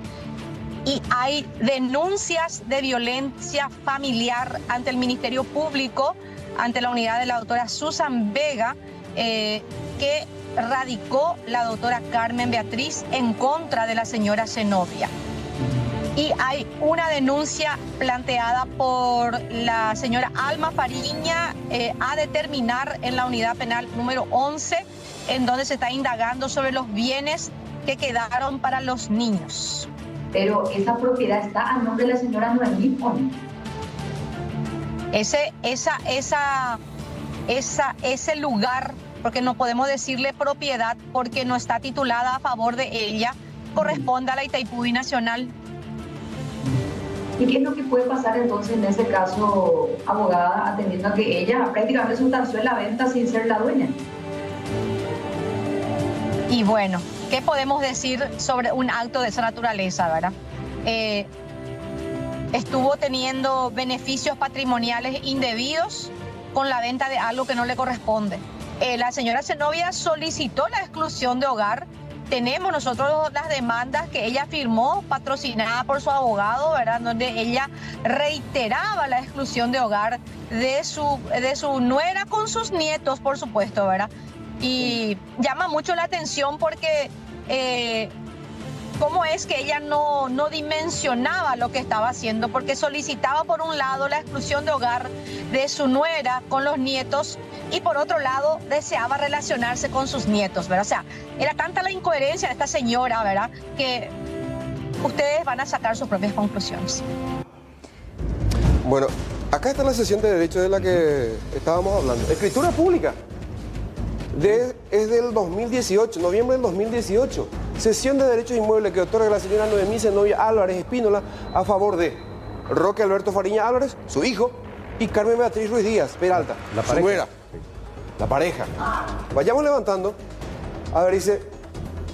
Y hay denuncias de violencia familiar ante el Ministerio Público, ante la unidad de la doctora Susan Vega, que radicó la doctora Carmen Beatriz en contra de la señora Zenobia. Y hay una denuncia planteada por la señora Alma Fariña a determinar en la unidad penal número 11, en donde se está indagando sobre los bienes que quedaron para los niños. Pero esa propiedad está a nombre de la señora Noemí, ¿o no? Ese lugar, porque no podemos decirle propiedad porque no está titulada a favor de ella, corresponde a la Itaipú Binacional. ¿Y qué es lo que puede pasar entonces en ese caso, abogada, atendiendo a que ella prácticamente sustanció en la venta sin ser la dueña? Y bueno, ¿qué podemos decir sobre un acto de esa naturaleza, verdad? Estuvo teniendo beneficios patrimoniales indebidos con la venta de algo que no le corresponde. La señora Zenobia solicitó la exclusión de hogar. Tenemos nosotros las demandas que ella firmó, patrocinada por su abogado, ¿verdad? Donde ella reiteraba la exclusión de hogar de su nuera con sus nietos, por supuesto, ¿verdad? Y llama mucho la atención porque cómo es que ella no dimensionaba lo que estaba haciendo, porque solicitaba por un lado la exclusión de hogar de su nuera con los nietos y por otro lado deseaba relacionarse con sus nietos, ¿verdad? O sea, era tanta la incoherencia de esta señora, ¿verdad?, que ustedes van a sacar sus propias conclusiones. Bueno, acá está la sesión de derechos de la que estábamos hablando. Escritura pública. Es del 2018, noviembre del 2018. Sesión de derechos inmuebles que otorga la señora Noemí Zenobia Álvarez Espínola a favor de Roque Alberto Fariña Álvarez, su hijo, y Carmen Beatriz Ruiz Díaz Peralta, la su nuera, la pareja. Vayamos levantando A ver, dice,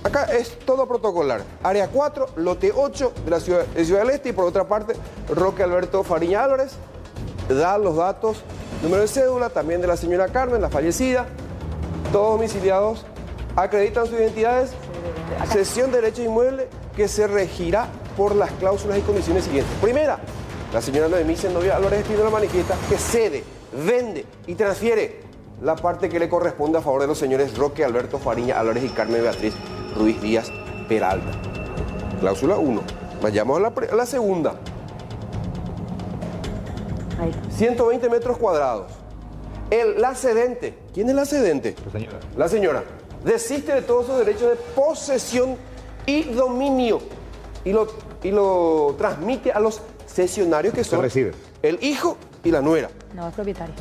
acá es todo protocolar. Área 4, lote 8 de la Ciudad del Este, y por otra parte, Roque Alberto Fariña Álvarez da los datos, número de cédula, también de la señora Carmen, la fallecida. Todos domiciliados acreditan sus identidades. Cesión de derecho inmueble que se regirá por las cláusulas y condiciones siguientes. Primera, la señora Noemí Zenobia Álvarez Espinola manifiesta que cede, vende y transfiere la parte que le corresponde a favor de los señores Roque Alberto Fariña Álvarez y Carmen Beatriz Ruiz Díaz Peralta. Cláusula 1. Vayamos a la segunda. 120 metros cuadrados. La cedente. ¿Quién es la cedente? La señora. La señora. Desiste de todos sus derechos de posesión y dominio y lo transmite a los cesionarios que son el hijo y la nuera. No, es propietario.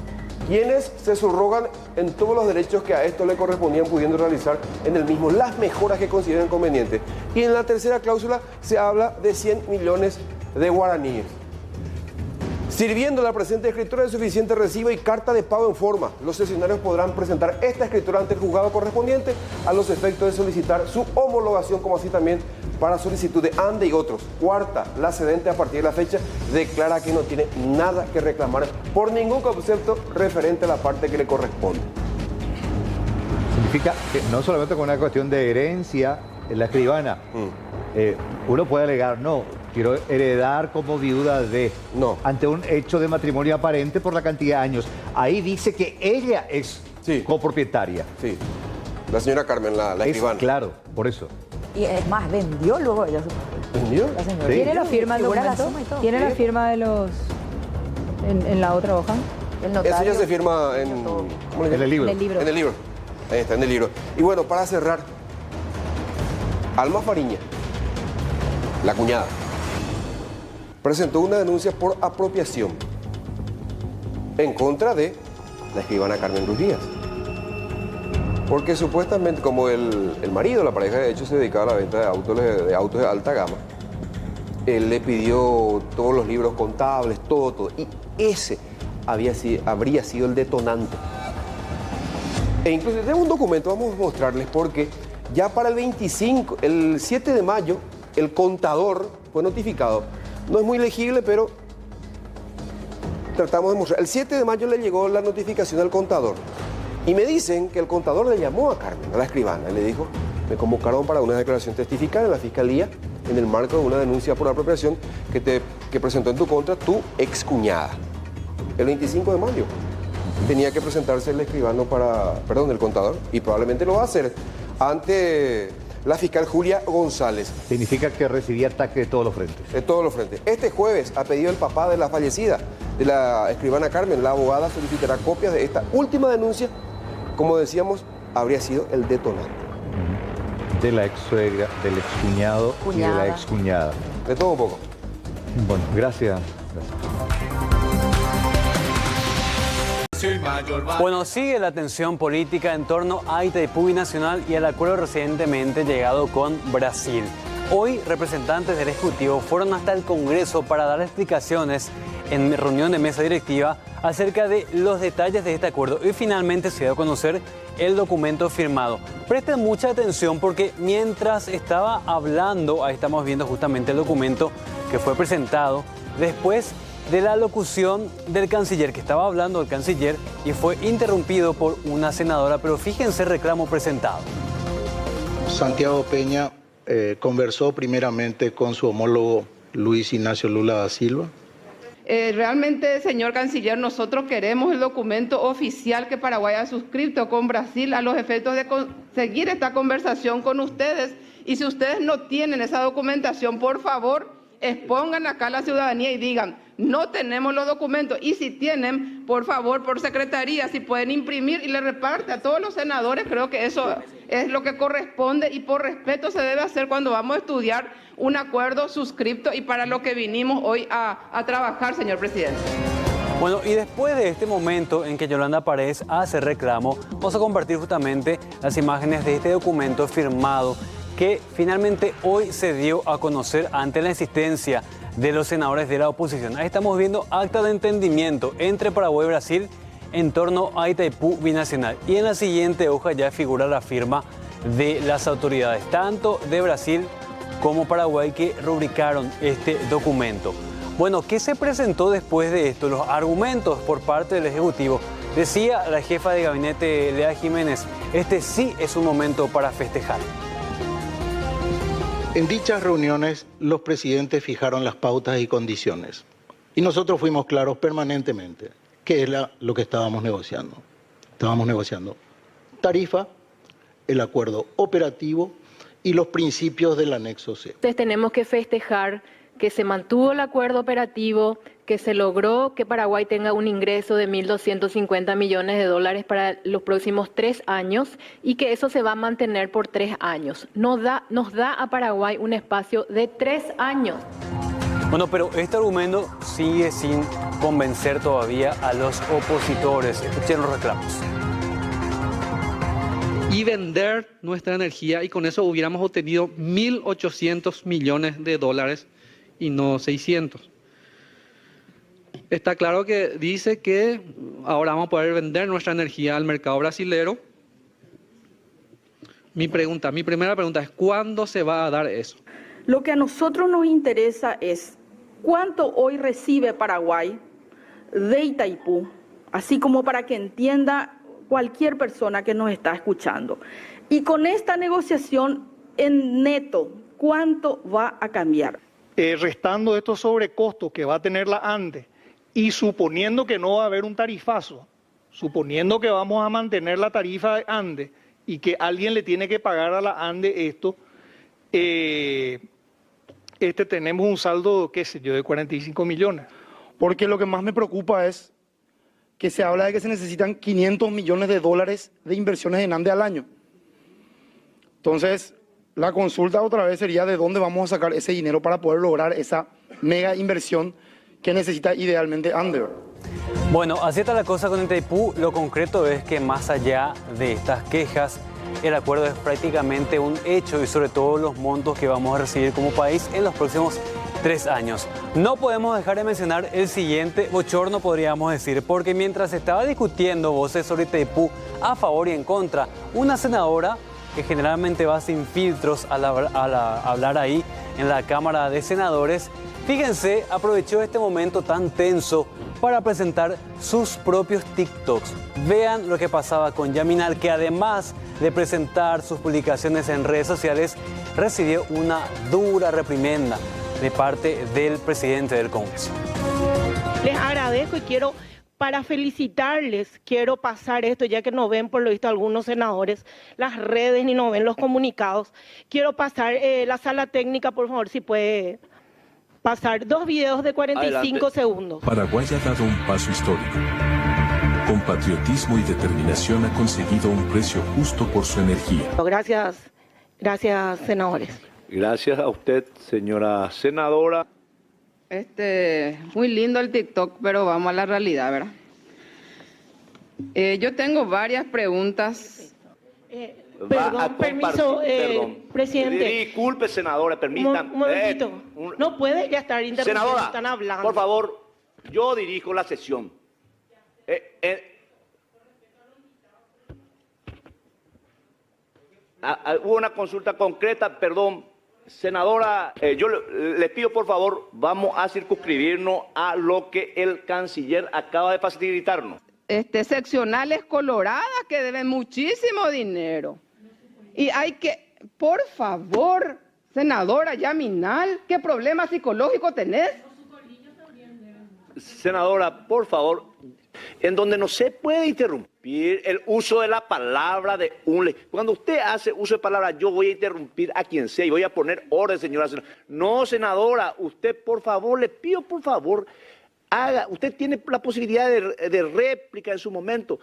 Quienes se subrogan en todos los derechos que a esto le correspondían, pudiendo realizar en el mismo las mejoras que consideren convenientes. Y en la tercera cláusula se habla de 100 millones de guaraníes. Sirviendo la presente escritura de suficiente recibo y carta de pago en forma, los cesionarios podrán presentar esta escritura ante el juzgado correspondiente a los efectos de solicitar su homologación, como así también para solicitud de ANDE y otros. Cuarta, la cedente a partir de la fecha declara que no tiene nada que reclamar por ningún concepto referente a la parte que le corresponde. Significa que no solamente con una cuestión de herencia en la escribana, uno puede alegar, no, quiero heredar como viuda de... No. Ante un hecho de matrimonio aparente por la cantidad de años. Ahí dice que ella es copropietaria. Sí. La señora Carmen, la escribana. Claro, por eso. Y es más, vendió luego ella. ¿Vendió? La señora. Sí. ¿Tiene la firma del documento? ¿Tiene la firma de los... en la otra hoja? El notario. Eso ya se firma en... ¿cómo le llaman? En el libro. En el libro. En el libro. Ahí está, en el libro. Y bueno, para cerrar, Alma Fariña, la cuñada, presentó una denuncia por apropiación en contra de la escribana Carmen Ruiz Díaz. Porque supuestamente, como el marido, la pareja de hecho, se dedicaba a la venta de autos de alta gama, él le pidió todos los libros contables, todo. Y ese habría sido el detonante. E incluso tengo un documento, vamos a mostrarles, porque ya para el 7 de mayo, el contador fue notificado. No es muy legible, pero tratamos de mostrar. El 7 de mayo le llegó la notificación al contador. Y me dicen que el contador le llamó a Carmen, a la escribana, y le dijo, me convocaron para una declaración testifical en la fiscalía en el marco de una denuncia por apropiación que presentó en tu contra tu excuñada. El 25 de mayo tenía que presentarse el escribano el contador, y probablemente lo va a hacer ante la fiscal Julia González. Significa que recibía ataque de todos los frentes. De todos los frentes. Este jueves, a pedido del papá de la fallecida, de la escribana Carmen, la abogada solicitará copias de esta última denuncia. Como decíamos, habría sido el detonante. De la ex suegra, del excuñado y de la excuñada. De todo un poco. Bueno, gracias. Bueno, sigue la tensión política en torno a Itaipú Binacional y al acuerdo recientemente llegado con Brasil. Hoy, representantes del Ejecutivo fueron hasta el Congreso para dar explicaciones en reunión de mesa directiva acerca de los detalles de este acuerdo, y finalmente se dio a conocer el documento firmado. Presten mucha atención porque mientras estaba hablando, ahí estamos viendo justamente el documento que fue presentado después de la locución del canciller, que estaba hablando el canciller y fue interrumpido por una senadora, pero fíjense el reclamo presentado. Santiago Peña conversó primeramente con su homólogo Luis Ignacio Lula da Silva. Realmente, señor canciller, nosotros queremos el documento oficial que Paraguay ha suscrito con Brasil a los efectos de seguir esta conversación con ustedes. Y si ustedes no tienen esa documentación, por favor, expongan acá a la ciudadanía y digan, no tenemos los documentos. Y si tienen, por favor, por secretaría, si pueden imprimir y le reparte a todos los senadores. Creo que eso es lo que corresponde y por respeto se debe hacer cuando vamos a estudiar un acuerdo suscripto y para lo que vinimos hoy a trabajar, señor presidente. Bueno, y después de este momento en que Yolanda Paredes hace reclamo, vamos a compartir justamente las imágenes de este documento firmado que finalmente hoy se dio a conocer ante la insistencia de los senadores de la oposición. Ahí estamos viendo acta de entendimiento entre Paraguay y Brasil en torno a Itaipú Binacional. Y en la siguiente hoja ya figura la firma de las autoridades, tanto de Brasil como Paraguay, que rubricaron este documento. Bueno, ¿qué se presentó después de esto? Los argumentos por parte del Ejecutivo. Decía la jefa de gabinete, Lea Jiménez, este sí es un momento para festejar. En dichas reuniones, los presidentes fijaron las pautas y condiciones. Y nosotros fuimos claros permanentemente qué es lo que estábamos negociando. Estábamos negociando tarifa, el acuerdo operativo y los principios del anexo C. Entonces tenemos que festejar que se mantuvo el acuerdo operativo, que se logró que Paraguay tenga un ingreso de 1.250 millones de dólares para los próximos 3 años y que eso se va a mantener por 3 años. Nos da a Paraguay un espacio de 3 años. Bueno, pero este argumento sigue sin convencer todavía a los opositores. Escuchen los reclamos. Y vender nuestra energía, y con eso hubiéramos obtenido 1.800 millones de dólares y no 600. Está claro que dice que ahora vamos a poder vender nuestra energía al mercado brasilero. Mi primera pregunta es, ¿cuándo se va a dar eso? Lo que a nosotros nos interesa es cuánto hoy recibe Paraguay de Itaipú, así como para que entienda cualquier persona que nos está escuchando. Y con esta negociación en neto, ¿cuánto va a cambiar? Restando estos sobrecostos que va a tener la ANDE y suponiendo que no va a haber un tarifazo, suponiendo que vamos a mantener la tarifa de ANDE y que alguien le tiene que pagar a la ANDE esto, tenemos un saldo, qué sé yo, de 45 millones. Porque lo que más me preocupa es que se habla de que se necesitan 500 millones de dólares de inversiones en ANDE al año. Entonces, la consulta otra vez sería de dónde vamos a sacar ese dinero para poder lograr esa mega inversión que necesita idealmente ANDE. Bueno, así está la cosa con Itaipú. Lo concreto es que más allá de estas quejas, el acuerdo es prácticamente un hecho y sobre todo los montos que vamos a recibir como país en los próximos 3 años. No podemos dejar de mencionar el siguiente bochorno, podríamos decir, porque mientras se estaba discutiendo voces sobre Itaipú a favor y en contra, una senadora que generalmente va sin filtros al hablar ahí en la Cámara de Senadores, fíjense, aprovechó este momento tan tenso para presentar sus propios TikToks. Vean lo que pasaba con Yaminal, que además de presentar sus publicaciones en redes sociales, recibió una dura reprimenda de parte del presidente del Congreso. Les agradezco y para felicitarles, quiero pasar esto, ya que no ven por lo visto algunos senadores las redes ni no ven los comunicados. Quiero pasar la sala técnica, por favor, si puede pasar 2 videos de 45 Adelante. Segundos. Paraguay ha dado un paso histórico. Con patriotismo y determinación ha conseguido un precio justo por su energía. Gracias, senadores. Gracias a usted, señora senadora. Muy lindo el TikTok, pero vamos a la realidad, ¿verdad? Yo tengo varias preguntas. Permiso, presidente. Disculpe, senadora, permítanme. Un momentito. No puede ya estar interrumpiendo, senadora, están hablando. por favor, yo dirijo la sesión. Hubo una consulta concreta, perdón. Senadora, yo le pido por favor, vamos a circunscribirnos a lo que el canciller acaba de facilitarnos. Seccionales coloradas que deben muchísimo dinero. Y hay que, por favor, senadora Yaminal, ¿qué problema psicológico tenés? Senadora, por favor, en donde no se puede interrumpir el uso de la palabra de un ley. Cuando usted hace uso de palabra, yo voy a interrumpir a quien sea y voy a poner orden, señora. No, senadora, usted, por favor, le pido, por favor, usted tiene la posibilidad de réplica en su momento.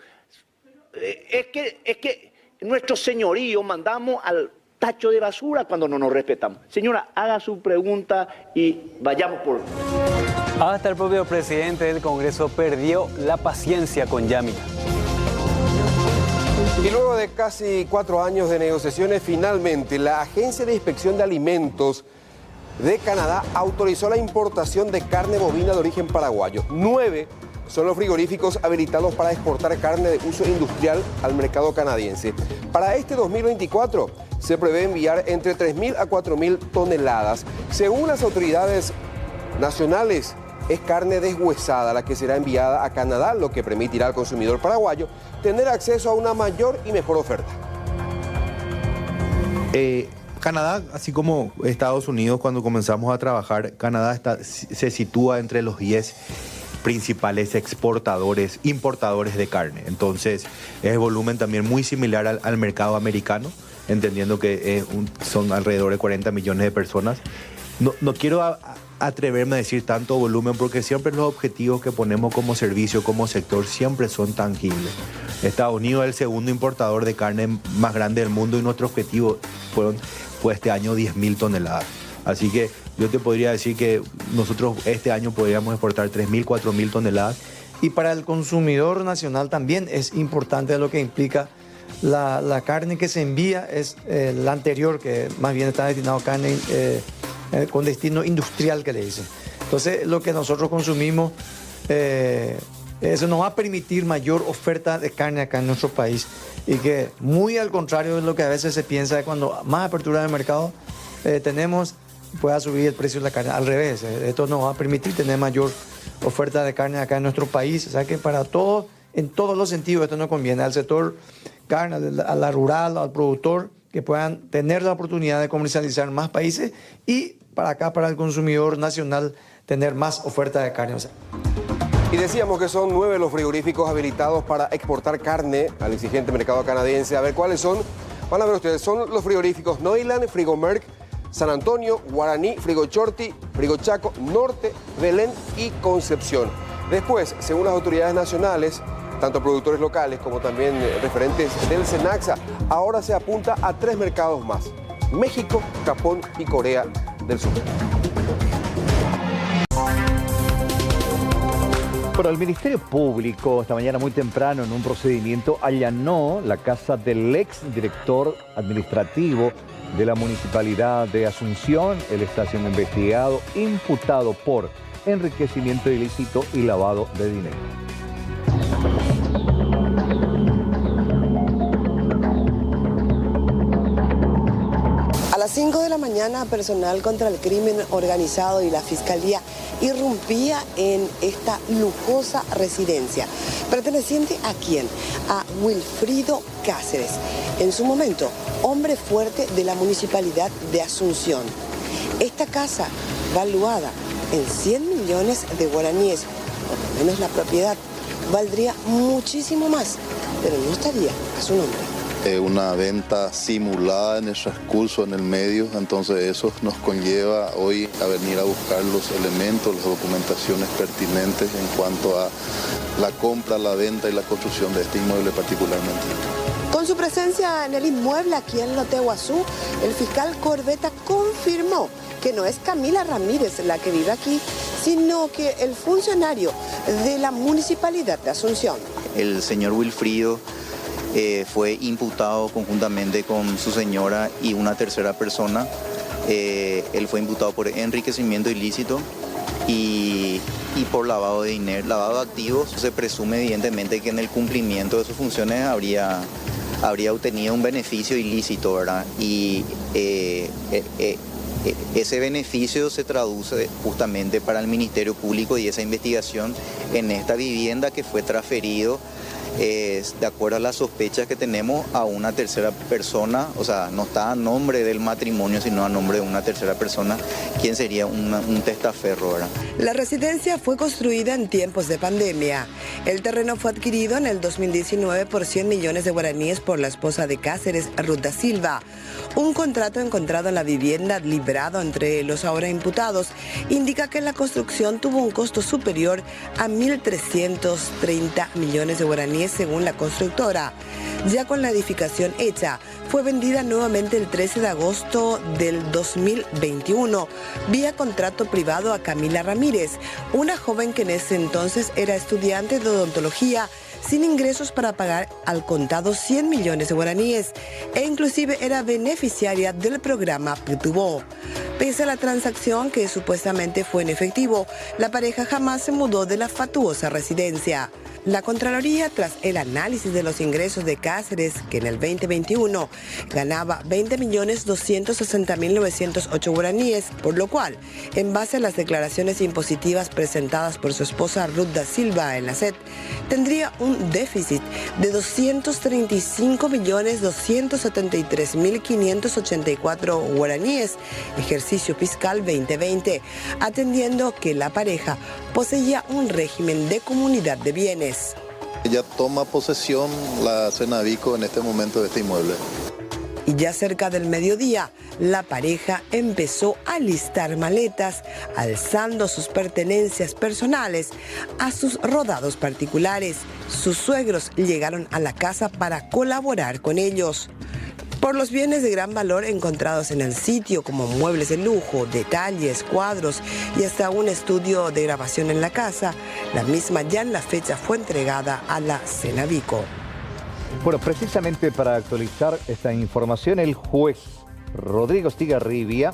Es que nuestro señorío mandamos al tacho de basura cuando no nos respetamos. Señora, haga su pregunta y vayamos por... Hasta el propio presidente del Congreso perdió la paciencia con Yamina. Y luego de casi 4 años de negociaciones, finalmente la Agencia de Inspección de Alimentos de Canadá autorizó la importación de carne bovina de origen paraguayo. 9 son los frigoríficos habilitados para exportar carne de uso industrial al mercado canadiense. Para este 2024 se prevé enviar entre 3.000 a 4.000 toneladas. Según las autoridades nacionales, es carne deshuesada la que será enviada a Canadá, lo que permitirá al consumidor paraguayo tener acceso a una mayor y mejor oferta. Canadá, así como Estados Unidos, cuando comenzamos a trabajar, Canadá se sitúa entre los 10 principales exportadores, importadores de carne. Entonces, es el volumen también muy similar al mercado americano, entendiendo que son alrededor de 40 millones de personas. No quiero atreverme a decir tanto volumen porque siempre los objetivos que ponemos como servicio, como sector, siempre son tangibles. Estados Unidos es el segundo importador de carne más grande del mundo y nuestro objetivo fue este año 10.000 toneladas. Así que yo te podría decir que nosotros este año podríamos exportar 3.000, 4.000 toneladas. Y para el consumidor nacional también es importante lo que implica la carne que se envía, es la anterior, que más bien está destinado a carne con destino industrial, que le dicen. Entonces, lo que nosotros consumimos, eso nos va a permitir mayor oferta de carne acá en nuestro país. Y que, muy al contrario de lo que a veces se piensa, de cuando más apertura del mercado tenemos, pueda subir el precio de la carne. Al revés, esto nos va a permitir tener mayor oferta de carne acá en nuestro país. O sea que para todos, en todos los sentidos, esto nos conviene al sector carne, a la rural, al productor, que puedan tener la oportunidad de comercializar en más países y para acá, para el consumidor nacional, tener más oferta de carne. Y decíamos que son 9 los frigoríficos habilitados para exportar carne al exigente mercado canadiense. A ver cuáles son. Van a ver ustedes, son los frigoríficos Noiland, Frigomerc, San Antonio, Guaraní, Frigochorti, Frigochaco, Norte, Belén y Concepción. Después, según las autoridades nacionales, tanto productores locales como también referentes del SENACSA, ahora se apunta a 3 mercados más: México, Japón y Corea del Sur. Pero el Ministerio Público esta mañana muy temprano en un procedimiento allanó la casa del ex director administrativo de la Municipalidad de Asunción. Él está siendo investigado, imputado por enriquecimiento ilícito y lavado de dinero. A las 5 de la mañana, personal contra el crimen organizado y la Fiscalía irrumpía en esta lujosa residencia. ¿Perteneciente a quién? A Wilfrido Cáceres, en su momento hombre fuerte de la Municipalidad de Asunción. Esta casa, valuada en 100 millones de guaraníes, por lo menos la propiedad, valdría muchísimo más, pero no estaría a su nombre. Una venta simulada en el transcurso, en el medio, entonces eso nos conlleva hoy a venir a buscar los elementos, las documentaciones pertinentes en cuanto a la compra, la venta y la construcción de este inmueble particularmente. Con su presencia en el inmueble aquí en Lote Guazú, el fiscal Corbeta confirmó que no es Camila Ramírez la que vive aquí, sino que el funcionario de la Municipalidad de Asunción. El señor Wilfrido fue imputado conjuntamente con su señora y una tercera persona. Él fue imputado por enriquecimiento ilícito y por lavado de dinero, lavado de activos. Se presume evidentemente que en el cumplimiento de sus funciones habría obtenido un beneficio ilícito, ¿verdad? Y ese beneficio se traduce justamente para el Ministerio Público y esa investigación en esta vivienda que fue transferido de acuerdo a las sospechas que tenemos a una tercera persona, o sea, no está a nombre del matrimonio, sino a nombre de una tercera persona, quien sería un testaferro, ¿verdad? La residencia fue construida en tiempos de pandemia. El terreno fue adquirido en el 2019 por 100 millones de guaraníes por la esposa de Cáceres, Ruth da Silva. Un contrato encontrado en la vivienda librado entre los ahora imputados indica que la construcción tuvo un costo superior a 1.330 millones de guaraníes según la constructora. Ya con la edificación hecha, fue vendida nuevamente el 13 de agosto del 2021 vía contrato privado a Camila Ramírez, una joven que en ese entonces era estudiante de odontología sin ingresos para pagar al contado 100 millones de guaraníes e inclusive era beneficiaria del programa Pitubó. Pese a la transacción que supuestamente fue en efectivo, la pareja jamás se mudó de la fatuosa residencia. La Contraloría, tras el análisis de los ingresos de Cáceres, que en el 2021 ganaba 20.260.908 guaraníes, por lo cual, en base a las declaraciones impositivas presentadas por su esposa Ruth da Silva en la SED, tendría un déficit de 235.273.584 guaraníes, ejercicio fiscal 2020, atendiendo que la pareja poseía un régimen de comunidad de bienes. Ya toma posesión la Cenavico en este momento de este inmueble. Y ya cerca del mediodía, la pareja empezó a listar maletas, alzando sus pertenencias personales a sus rodados particulares. Sus suegros llegaron a la casa para colaborar con ellos. Por los bienes de gran valor encontrados en el sitio, como muebles de lujo, detalles, cuadros y hasta un estudio de grabación en la casa, la misma ya en la fecha fue entregada a la Cenavico. Bueno, precisamente para actualizar esta información, el juez Rodrigo Estigarribia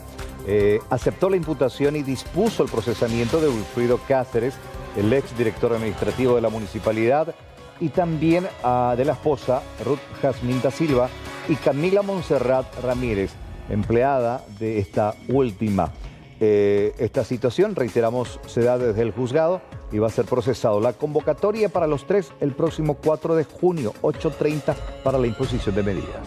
aceptó la imputación y dispuso el procesamiento de Wilfrido Cáceres, el exdirector administrativo de la municipalidad, y también de la esposa Ruth Jazmín da Silva y Camila Montserrat Ramírez, empleada de esta última. Esta situación, reiteramos, se da desde el juzgado y va a ser procesado. La convocatoria para los tres el próximo 4 de junio, 8:30, para la imposición de medidas.